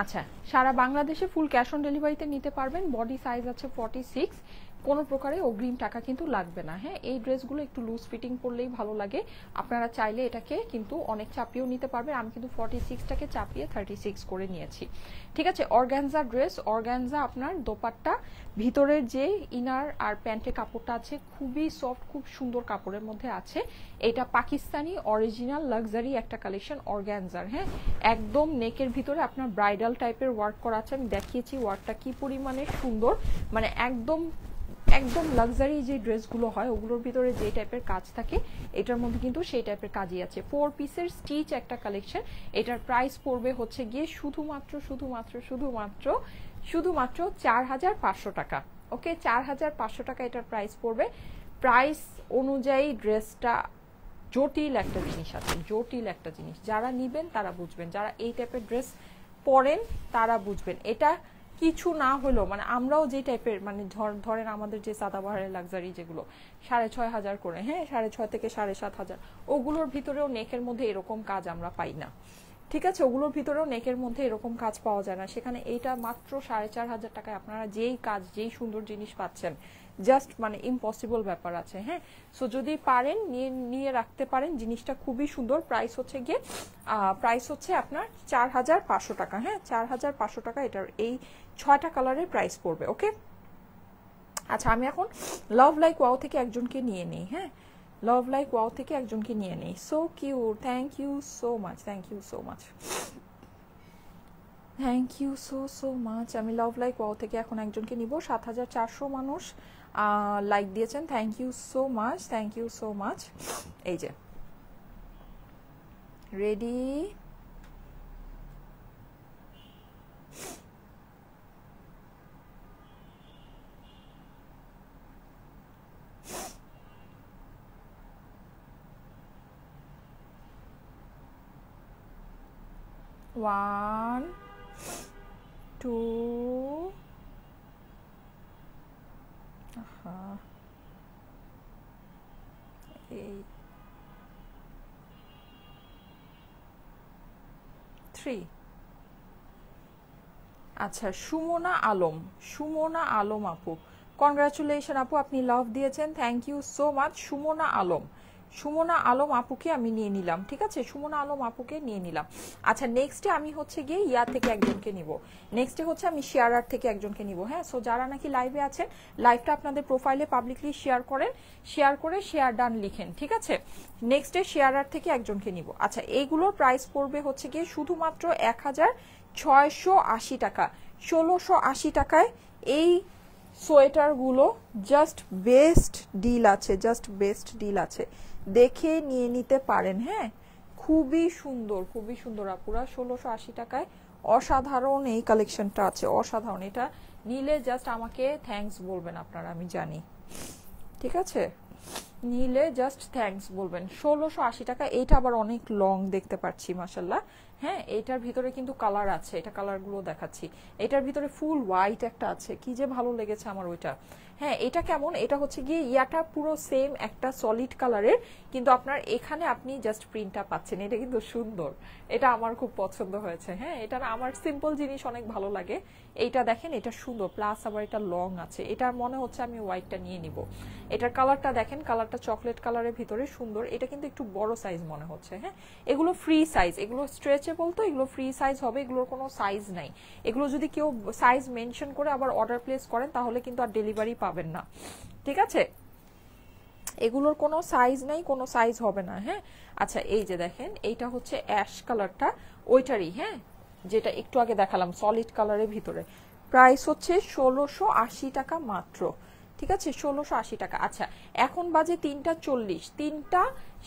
B: আচ্ছা সারা বাংলাদেশে ফুল ক্যাশ অন ডেলিভারিতে নিতে পারবেন, বডি সাইজ আছে 46, কোনো প্রকারে অগ্রিম টাকা কিন্তু লাগবে না, হ্যাঁ। এই ড্রেসগুলো একটু লুজ ফিটিং পরলেই ভালো লাগে, আপনারা চাইলে এটাকে কিন্তু অনেক চাপিয়েও নিতে পারবেন। আমি কিন্তু 46টাকে চাপিয়ে 36 করে নিয়েছি, ঠিক আছে? অর্গানজা ড্রেস, অর্গানজা আপনার দোপাট্টা, ভিতরের যে ইনার আর প্যান্টের কাপড়টা আছে খুবই সফট, খুব সুন্দর কাপড়ের মধ্যে আছে। এটা পাকিস্তানি অরিজিনাল লাক্সারি একটা কালেকশন অর্গানজার, হ্যাঁ একদম নেকের ভিতরে আপনার ব্রাইডাল টাইপের ওয়ার্ক করা আছে, আমি দেখিয়েছি ওয়ার্কটা কি পরিমাণে সুন্দর, মানে একদম একদম লাক্সারি যে ড্রেসগুলো হয় ওগুলোর ভিতরে যে টাইপের কাজ থাকে এটার মধ্যে কিন্তু সেই টাইপের কাজই আছে। 4 পিসের স্টিচ একটা কালেকশন। এটার প্রাইস পড়বে হচ্ছে গিয়ে শুধুমাত্র 4500 টাকা, ওকে 4500 টাকা এটার প্রাইস পড়বে। প্রাইস অনুযায়ী ড্রেসটা জটিল একটা জিনিস আছে, জটিল একটা জিনিস, যারা নিবেন তারা বুঝবেন, যারা এই টাইপের ড্রেস পরেন তারা বুঝবেন। এটা কিছু না হলেও মানে আমরাও যে টাইপের মানে ধরেন আমাদের যে সাদাবাহারের লাক্সারি যেগুলো 6500 করে, হ্যাঁ 6500 থেকে 7500, ওগুলোর ভিতরেও নেকের মধ্যে এরকম কাজ আমরা পাই না, ঠিক আছে? ওগুলোর ভিতরেও নেকের মধ্যে এরকম কাজ পাওয়া যায় না, সেখানে এইটা মাত্র 4500 টাকায় আপনারা যেই কাজ যেই সুন্দর জিনিস পাচ্ছেন, জাস্ট মানে ইম্পসিবল ব্যাপার আছে, হ্যাঁ। সো যদি পারেন নিয়ে রাখতে পারেন, জিনিসটা খুবই সুন্দর। প্রাইস হচ্ছে আপনার 4500 টাকা, হ্যাঁ 4500 টাকা এটার এই 6টা কালারের প্রাইস পড়বে, ওকে। আচ্ছা আমি এখন লাভ লাইক ওয়াও থেকে একজনকে নিয়ে নেই, হ্যাঁ লাভ লাইক ওয়াও থেকে একজনকে নিয়ে নেই। So cute, thank you so much, thank you so much, thank you so much. আমি লাভ লাইক ওয়াও থেকে এখন একজনকে নিব। 7400 মানুষ লাইক দিয়েছেন, thank you so much, thank you so much. এই যে রেডি, ওয়ান, টু, এই, 3। আচ্ছা, সুমনা আলম, সুমনা আলম আপু, কনগ্রাচুলেশন আপু, আপনি লাভ দিয়েছেন, thank you so much. Sumona Alam, Sumona Alam আপুকে আমি নিয়ে নিলাম, ঠিক আছে, সুমনা আলম আপুকে নিয়ে নিলাম। আচ্ছা, নেক্সটে আমি হচ্ছে গিয়ে ইয়া থেকে একজনকে নিব, নেক্সটে হচ্ছে আমি শেয়ারার থেকে একজনকে নিব। হ্যাঁ, সো যারা নাকি লাইভে আছেন, লাইভটা আপনাদের প্রোফাইলে পাবলিকলি শেয়ার করেন, শেয়ার করে শেয়ার ডান লিখেন, ঠিক আছে। নেক্সটে শেয়ারার থেকে একজনকে নিব। আচ্ছা, এইগুলোর প্রাইস পড়বে হচ্ছে গিয়ে শুধুমাত্র 1680 টাকা, 1680 টাকায় এই সোয়েটারগুলো জাস্ট বেস্ট ডিল আছে, জাস্ট বেস্ট ডিল আছে, দেখে নিয়ে নিতে পারেন। হ্যাঁ, খুবই সুন্দর, খুবই সুন্দর আপুরা, 1680 টাকায় অসাধারণ এই কালেকশনটা আছে, অসাধারণ। এটা নিলে জাস্ট আমাকে থ্যাঙ্কস বলবেন আপনারা, আমি জানি, ঠিক আছে, নিলে জাস্ট থ্যাঙ্কস বলবেন। 1680 টাকা। এইটা আবার অনেক লং দেখতে পাচ্ছি, মাশাল্লাহ। হ্যাঁ, এইটার ভিতরে কিন্তু কালার আছে, এটা কালারগুলো দেখাচ্ছি। এটার ভিতরে ফুল হোয়াইট একটা আছে, কি যে ভালো লেগেছে আমার ওইটা। হ্যাঁ, এটা কেমন, এটা হচ্ছে গিয়ে ইয়াটা পুরো সেম একটা সলিড কালারের, কিন্তু আপনার এখানে আপনি জাস্ট প্রিন্টটা পাচ্ছেন, এটা কিন্তু সুন্দর, এটা আমার খুব পছন্দ হয়েছে। হ্যাঁ, এটা আমার সিম্পল জিনিস অনেক ভালো লাগে। এইটা দেখেন, এটা সুন্দর, প্লাস আবার এটা লং আছে, এটা মনে হচ্ছে আমি হোয়াইটটা নিয়ে নিব। এটার কালারটা দেখেন, কালারটা চকলেট কালারের ভিতরে সুন্দর, এটা কিন্তু একটু বড় সাইজ মনে হচ্ছে। হ্যাঁ, এগুলো ফ্রি সাইজ, এগুলো স্ট্রেচেবল, তো এগুলো ফ্রি সাইজ হবে, এগুলোর কোনো সাইজ নাই। এগুলো যদি কেউ সাইজ মেনশন করে আবার অর্ডার প্লেস করেন, তাহলে কিন্তু আর ডেলিভারি পাবেন না, ঠিক আছে, এগুলোর কোনো সাইজ নাই, কোনো সাইজ হবে না। হ্যাঁ, আচ্ছা, এই যে দেখেন, এইটা হচ্ছে অ্যাশ কালারটা, ওইটারই, হ্যাঁ, যেটা একটু আগে দেখালাম সলিড কালারের ভিতরে। প্রাইস হচ্ছে 1680 টাকা মাত্র, ঠিক আছে, 1680 টাকা। আচ্ছা, এখন বাজে 3টা 40, 3টা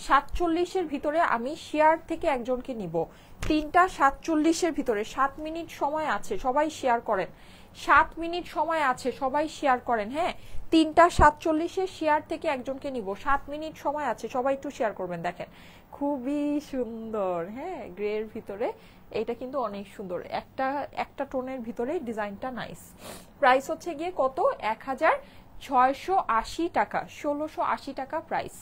B: 47-এর ভিতরে আমি শেয়ার থেকে একজনকে নিব, 3টা 47-এর ভিতরে, 7 মিনিট সময় আছে, সবাই শেয়ার করেন, 7 মিনিট সময় আছে, সবাই শেয়ার করেন। হ্যাঁ, 3টা 47-এর শেয়ার থেকে একজনকে নিব, 7 মিনিট সময় আছে, সবাই একটু শেয়ার করবেন। দেখেন, খুবই সুন্দর। হ্যাঁ, গ্রের ভিতরে এটা কিন্তু অনেক সুন্দর, একটা একটা টোনের ভিতরে ডিজাইনটা নাইস। প্রাইস হচ্ছে গিয়ে কত, 1680 টাকা, 1680 টাকা প্রাইস,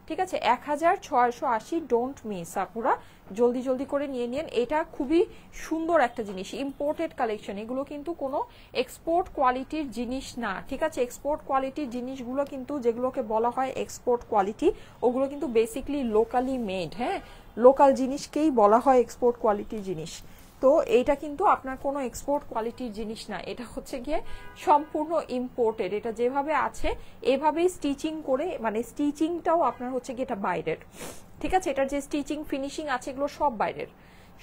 B: ঠিক আছে, 1680। ডোন্ট মিস আপুরা, জলদি জলদি করে নিয়ে নিন। এটা খুবই সুন্দর একটা জিনিস, ইম্পোর্টেড কালেকশন, এগুলো কিন্তু কোনো এক্সপোর্ট কোয়ালিটির জিনিস না, ঠিক আছে, এক্সপোর্ট কোয়ালিটির জিনিসগুলো কিন্তু, যেগুলোকে বলা হয় এক্সপোর্ট কোয়ালিটি, ওগুলো কিন্তু বেসিকলি লোকালি মেড। হ্যাঁ, লোকাল জিনিসকেই বলা হয় এক্সপোর্ট কোয়ালিটির জিনিস। তো এইটা কিন্তু আপনার কোনো এক্সপোর্ট কোয়ালিটির জিনিস না, এটা হচ্ছে গিয়ে সম্পূর্ণ ইম্পোর্টেড। এটা যেভাবে আছে এভাবেই স্টিচিং করে, মানে স্টিচিংটাও আপনার হচ্ছে গিয়ে এটা বাইরের, ঠিক আছে, এটার যে স্টিচিং ফিনিশিং আছে এগুলো সব বাইরের,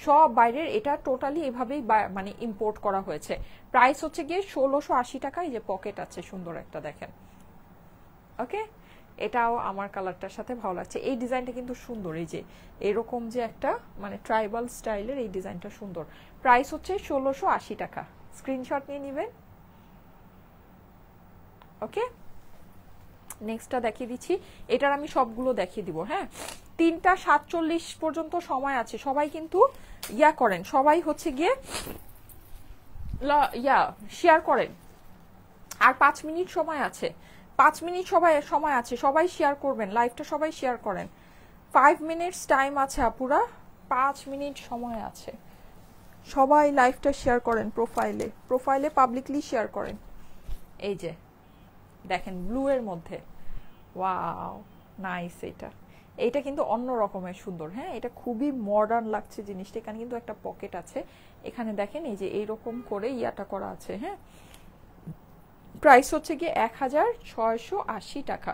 B: সব বাইরের, এটা টোটালি এভাবেই মানে ইম্পোর্ট করা হয়েছে। প্রাইস হচ্ছে গিয়ে 1680 টাকা। এই যে পকেট আছে সুন্দর একটা, দেখেন, ওকে, এটাও আমার কালারটার সাথে ভালো লাগছে। এই ডিজাইনটা কিন্তু সুন্দর, এই যে এরকম যে একটা মানে ট্রাইবাল স্টাইলের এই ডিজাইনটা সুন্দর। প্রাইস হচ্ছে 1680 টাকা, স্ক্রিনশট নিয়ে নেবেন। ওকে, নেক্সটটা দেখিয়ে দিচ্ছি, এটার আমি সবগুলো দেখিয়ে দিব। হ্যাঁ, 3টা 47 পর্যন্ত সময় আছে, সবাই কিন্তু ইয়া করেন, সবাই হচ্ছে গিয়ে শেয়ার করেন, আর 5 মিনিট সময় আছে, 5 মিনিট সময় আছে, সবাই শেয়ার করবেন, লাইভটা সবাই শেয়ার করেন। 5 মিনিটস টাইম আছে আপুরা, 5 মিনিট সময় আছে, সবাই লাইভটা শেয়ার করেন, প্রোফাইলে পাবলিকলি শেয়ার করেন। এই যে দেখেন, ব্লু এর মধ্যে, ওয়াও নাইস, এইটা কিন্তু অন্য রকমের সুন্দর। হ্যাঁ, এটা খুবই মডার্ন লাগছে জিনিসটা। এখানে কিন্তু একটা পকেট আছে, এখানে দেখেন এই যে এইরকম করে ইয়াটা করা আছে। হ্যাঁ, প্রাইস হচ্ছে গিয়ে 1680 টাকা,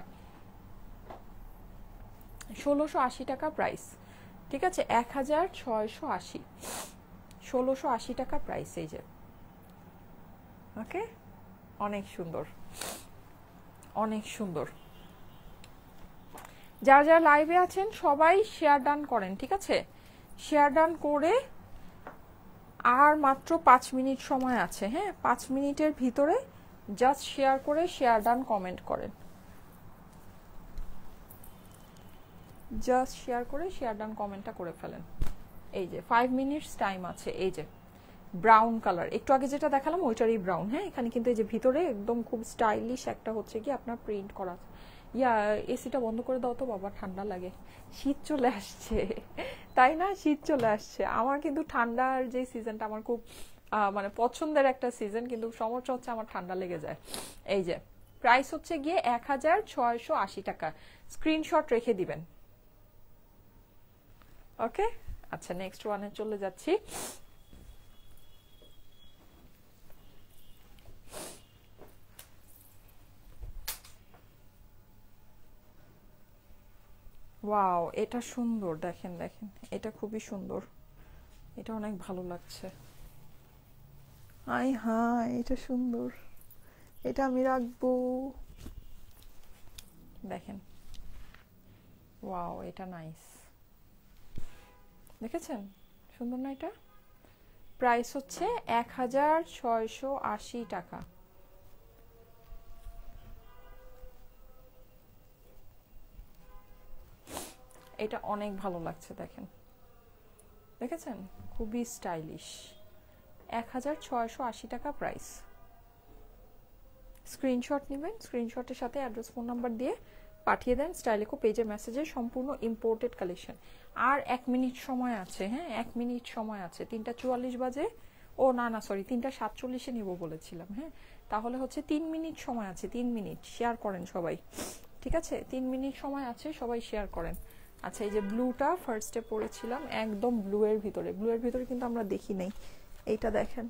B: 1680 টাকা প্রাইস, ঠিক আছে, 1680, 1680 টাকা প্রাইস। এই যে, ওকে, অনেক সুন্দর, অনেক সুন্দর। যারা যারা লাইভে আছেন সবাই শেয়ার ডান করেন, ঠিক আছে, শেয়ার ডান করে আর মাত্র 5 মিনিট সময় আছে। হ্যাঁ, 5 মিনিটের ভিতরে জাস্ট শেয়ার করে শেয়ার ডান কমেন্ট করেন। জাস্ট শেয়ার করে শেয়ার ডান কমেন্টটা করে ফেলেন। এই যে 5 মিনিটস টাইম আছে। এই যে ব্রাউন কালার, একটু আগে যেটা দেখালাম ওইটারই ব্রাউন। হ্যাঁ, এখানে কিন্তু এই যে ভিতরে একদম খুব স্টাইলিশ একটা হচ্ছে কি আপনার প্রিন্ট করা। ইয়া, এসিটা বন্ধ করে দাও তো বাবা, ঠান্ডা লাগে। শীত চলে আসছে, তাই না? শীত চলে আসছে। আমার কিন্তু ঠান্ডার যে সিজনটা আমার খুব মানে পছন্দের একটা সিজন, কিন্তু সমস্যা হচ্ছে আমার ঠান্ডা লেগে যায়। এই যে প্রাইস হচ্ছে গিয়ে 1680 টাকা। স্ক্রিনশট রেখে দিবেন। ওকে, আচ্ছা নেক্সট ওয়ানে চলে যাচ্ছি। ওয়াও, এটা সুন্দর, দেখেন দেখেন, এটা খুবই সুন্দর, এটা অনেক ভালো লাগছে। আই হ্যাঁ, এটা সুন্দর, এটা আমি রাখবো। দেখেন, ওয়াও, এটা নাইস, দেখেছেন সুন্দর না? এটা প্রাইস হচ্ছে 1680 টাকা। এটা অনেক ভালো লাগছে, দেখেন, দেখেছেন, খুবই স্টাইলিশ। 1680 টাকা প্রাইস। স্ক্রিনশট নেবেন, স্ক্রিনশটের সাথে অ্যাড্রেস ফোন নাম্বার দিয়ে পাঠিয়ে দেন স্টাইলেকো পেজে মেসেজে। সম্পূর্ণ ইম্পোর্টেড কালেকশন। আর 1 মিনিট সময় আছে। হ্যাঁ, 1 মিনিট সময় আছে। 3:44 বাজে। ও না না, সরি, 3:47 নিব বলেছিলাম। হ্যাঁ, তাহলে হচ্ছে 3 মিনিট সময় আছে। 3 মিনিট শেয়ার করেন সবাই, ঠিক আছে? 3 মিনিট সময় আছে, সবাই শেয়ার করেন। আচ্ছা, এই যে ব্লুটা ফার্স্টে পরেছিলাম, একদম ব্লু এর ভিতরে, ব্লু এর ভিতরে কিন্তু আমরা দেখি নাই। এইটা দেখেন,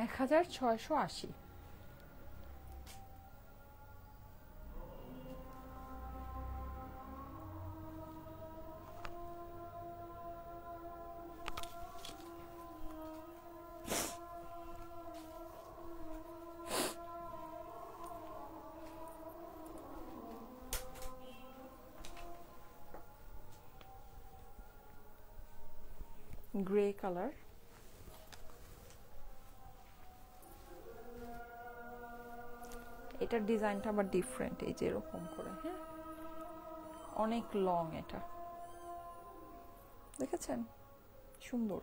B: এক 1680। গ্রে কালার, এটার ডিজাইনটা আবার ডিফারেন্ট, এই যে এরকম করে। হ্যাঁ, অনেক লং, এটা দেখেছেন, সুন্দর।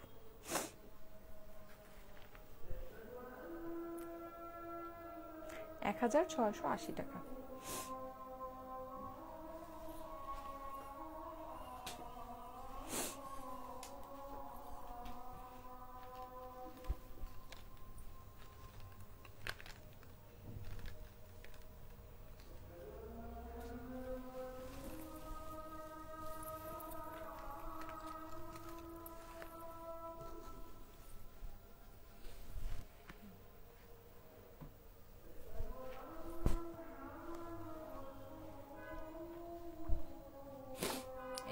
B: 1680 টাকা।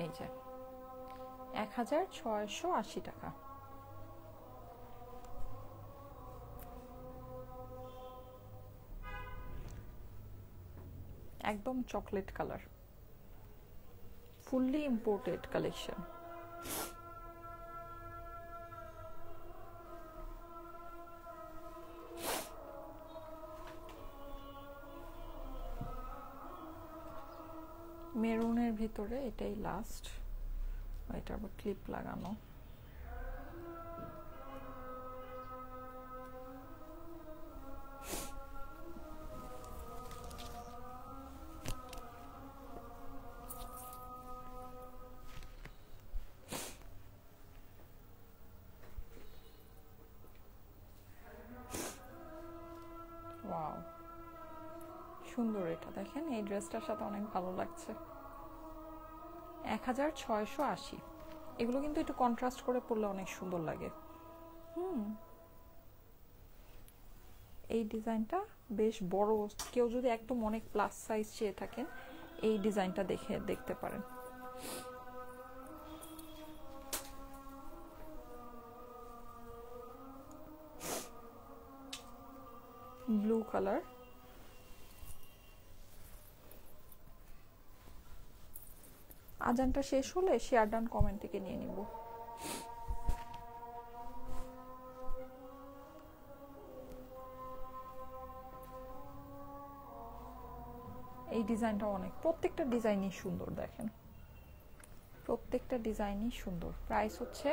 B: এই যে 1680 টাকা। একদম chocolate colour, fully imported collection. মেরুনের ভিতরে এটাই লাস্ট, এটা আবার ক্লিপ লাগানো। ওয়াও, সুন্দর, এটা দেখেন, এই ড্রেসটার সাথে অনেক ভালো লাগছে। 1680। এগুলো কিন্তু একটু কন্ট্রাস্ট করে পরলে অনেক সুন্দর লাগে। এই ডিজাইনটা বেশ বড়, কেউ যদি একদম অনেক প্লাস সাইজ চেয়ে থাকেন এই ডিজাইনটা দেখতে পারেন। ব্লু কালার, আজানটা শেষ হলে শেয়ার ডান কমেন্ট থেকে নিয়ে নিব। এই ডিজাইনটা অনেক, প্রত্যেকটা ডিজাইনই সুন্দর, দেখেন প্রত্যেকটা ডিজাইনই সুন্দর। প্রাইস হচ্ছে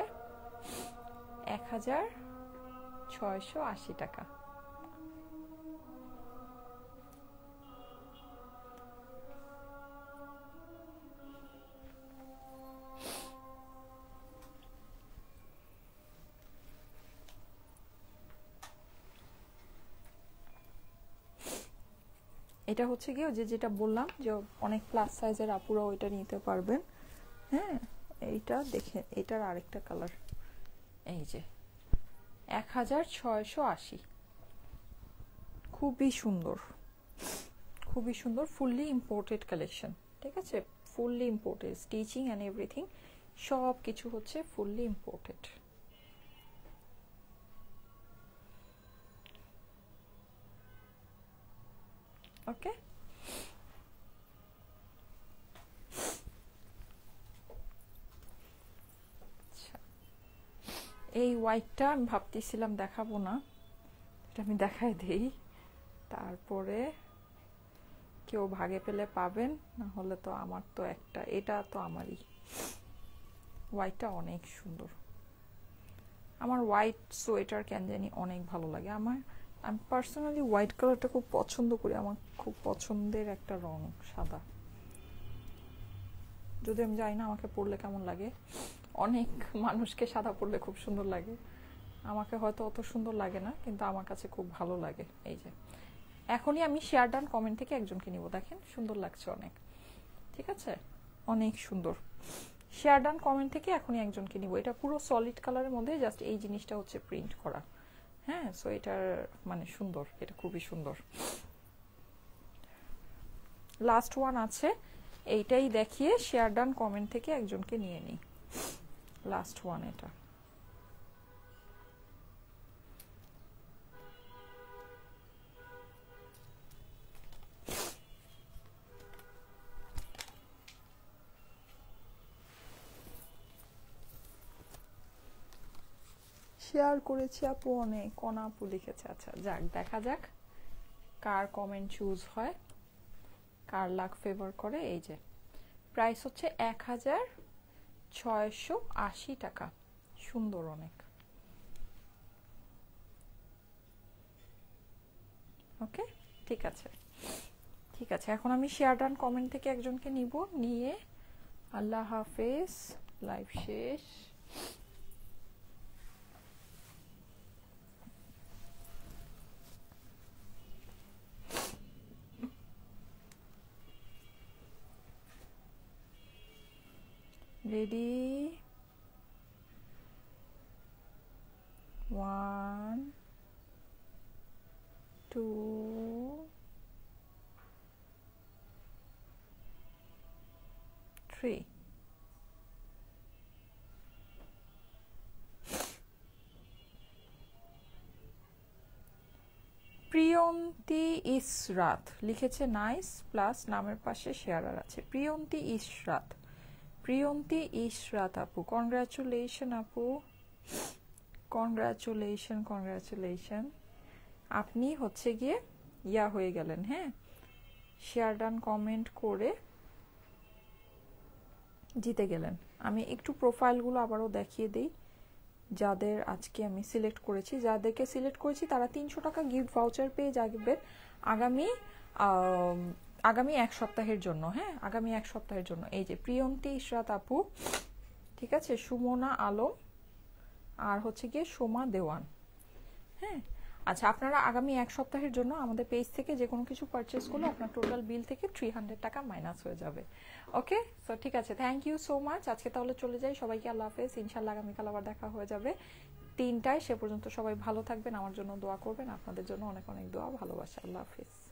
B: 1680 টাকা। এটা হচ্ছে কি যেটা বললাম যে অনেক প্লাস সাইজের আপুরা ওইটা নিতে পারবেন। হ্যাঁ, এইটা দেখেন, এটার আরেকটা কালার, এই যে 1680, খুবই সুন্দর, খুবই সুন্দর, ফুললি ইম্পোর্টেড কালেকশন। ঠিক আছে, fully imported, stitching and everything সব কিছু হচ্ছে ফুললি ইম্পোর্টেড। ওকে, এই হোয়াইটটা আমি ভাবতেছিলাম দেখাবো না, এটা আমি দেখাই দেই, তারপরে কেউ ভাগে পেলে পাবেন, না হলে তো আমার তো একটা, এটা তো আমারই। হোয়াইটটা অনেক সুন্দর, আমার হোয়াইট সোয়েটার কেন জানি অনেক ভালো লাগে। আমি পার্সোনালি হোয়াইট কালারটা খুব পছন্দ করি, আমার খুব পছন্দের একটা রং সাদা। যদি আমি জানি না আমাকে পরলে কেমন লাগে, অনেক মানুষকে সাদা পরলে খুব সুন্দর লাগে, আমাকে হয়তো অত সুন্দর লাগে না, কিন্তু আমার কাছে খুব ভালো লাগে। এই যে এখনই আমি শেয়ার ডান কমেন্ট থেকে একজনকে নিব, দেখেন সুন্দর লাগছে অনেক। ঠিক আছে, অনেক সুন্দর। শেয়ার ডান কমেন্ট থেকে এখনই একজনকে নিব। এটা পুরো সলিড কালারের মধ্যে জাস্ট এই জিনিসটা হচ্ছে প্রিন্ট করা। হ্যাঁ, সো এটার মানে সুন্দর, এটা খুবই সুন্দর। লাস্ট ওয়ান আছে, এইটাই দেখিয়ে শেয়ার ডান কমেন্ট থেকে একজনকে নিয়ে নিই। লাস্ট ওয়ান এটা। শেয়ার করেছি আপু অনেক, কোন আপু লিখেছে। আচ্ছা যাক, দেখা যাক কার কমেন্ট চুজ হয়, কার লাক ফেভার করে। এই যে প্রাইস হচ্ছে 1680 টাকা, সুন্দর অনেক। ওকে, ঠিক আছে, ঠিক আছে। এখন আমি শেয়ার ডান কমেন্ট থেকে একজনকে নিব, নিয়ে আল্লাহ হাফেজ, লাইভ শেষ। Ready, 1 2 3। প্রিয়ন্তী ইসরাত লিখেছে নাইস, প্লাস নামের পাশে শেয়ারার আছে। প্রিয়ন্তী ইসরাত, প্রিয়ন্তী ইসরাত আপু, কনগ্রাচুলেশন আপু, কনগ্রাচুলেশন, কনগ্রাচুলেশন। আপনি হচ্ছে গিয়ে ইয়া হয়ে গেলেন। হ্যাঁ, শেয়ার ডান কমেন্ট করে জিতে গেলেন। আমি একটু প্রোফাইলগুলো আবারও দেখিয়ে দিই যাদের আজকে আমি সিলেক্ট করেছি। যাদেরকে সিলেক্ট করেছি তারা 300 টাকা গিফট ভাউচার পেয়ে যাবেন আগামী এক সপ্তাহের জন্য। হ্যাঁ, আগামী এক সপ্তাহের জন্য। এই যে প্রিয়ন্তী ইশরাত আপু, ঠিক আছে, সুমনা আলম, আর হচ্ছে গিয়ে সোমা দেওয়ান। হ্যাঁ, আচ্ছা, আপনারা আগামী এক সপ্তাহের জন্য আমাদের পেজ থেকে যে কোনো কিছু পারচেস করলে আপনার টোটাল বিল থেকে 300 টাকা মাইনাস হয়ে যাবে। ওকে, সো ঠিক আছে, থ্যাংক ইউ সো মাচ। আজকে তাহলে চলে যাই, সবাইকে আল্লাহ হাফেজ, ইনশাল্লাহ আগামীকাল আবার দেখা হয়ে যাবে। 3টায়। সে পর্যন্ত সবাই ভালো থাকবেন, আমার জন্য দোয়া করবেন, আপনাদের জন্য অনেক অনেক দোয়া, ভালোবাসা। আল্লাহ হাফিজ।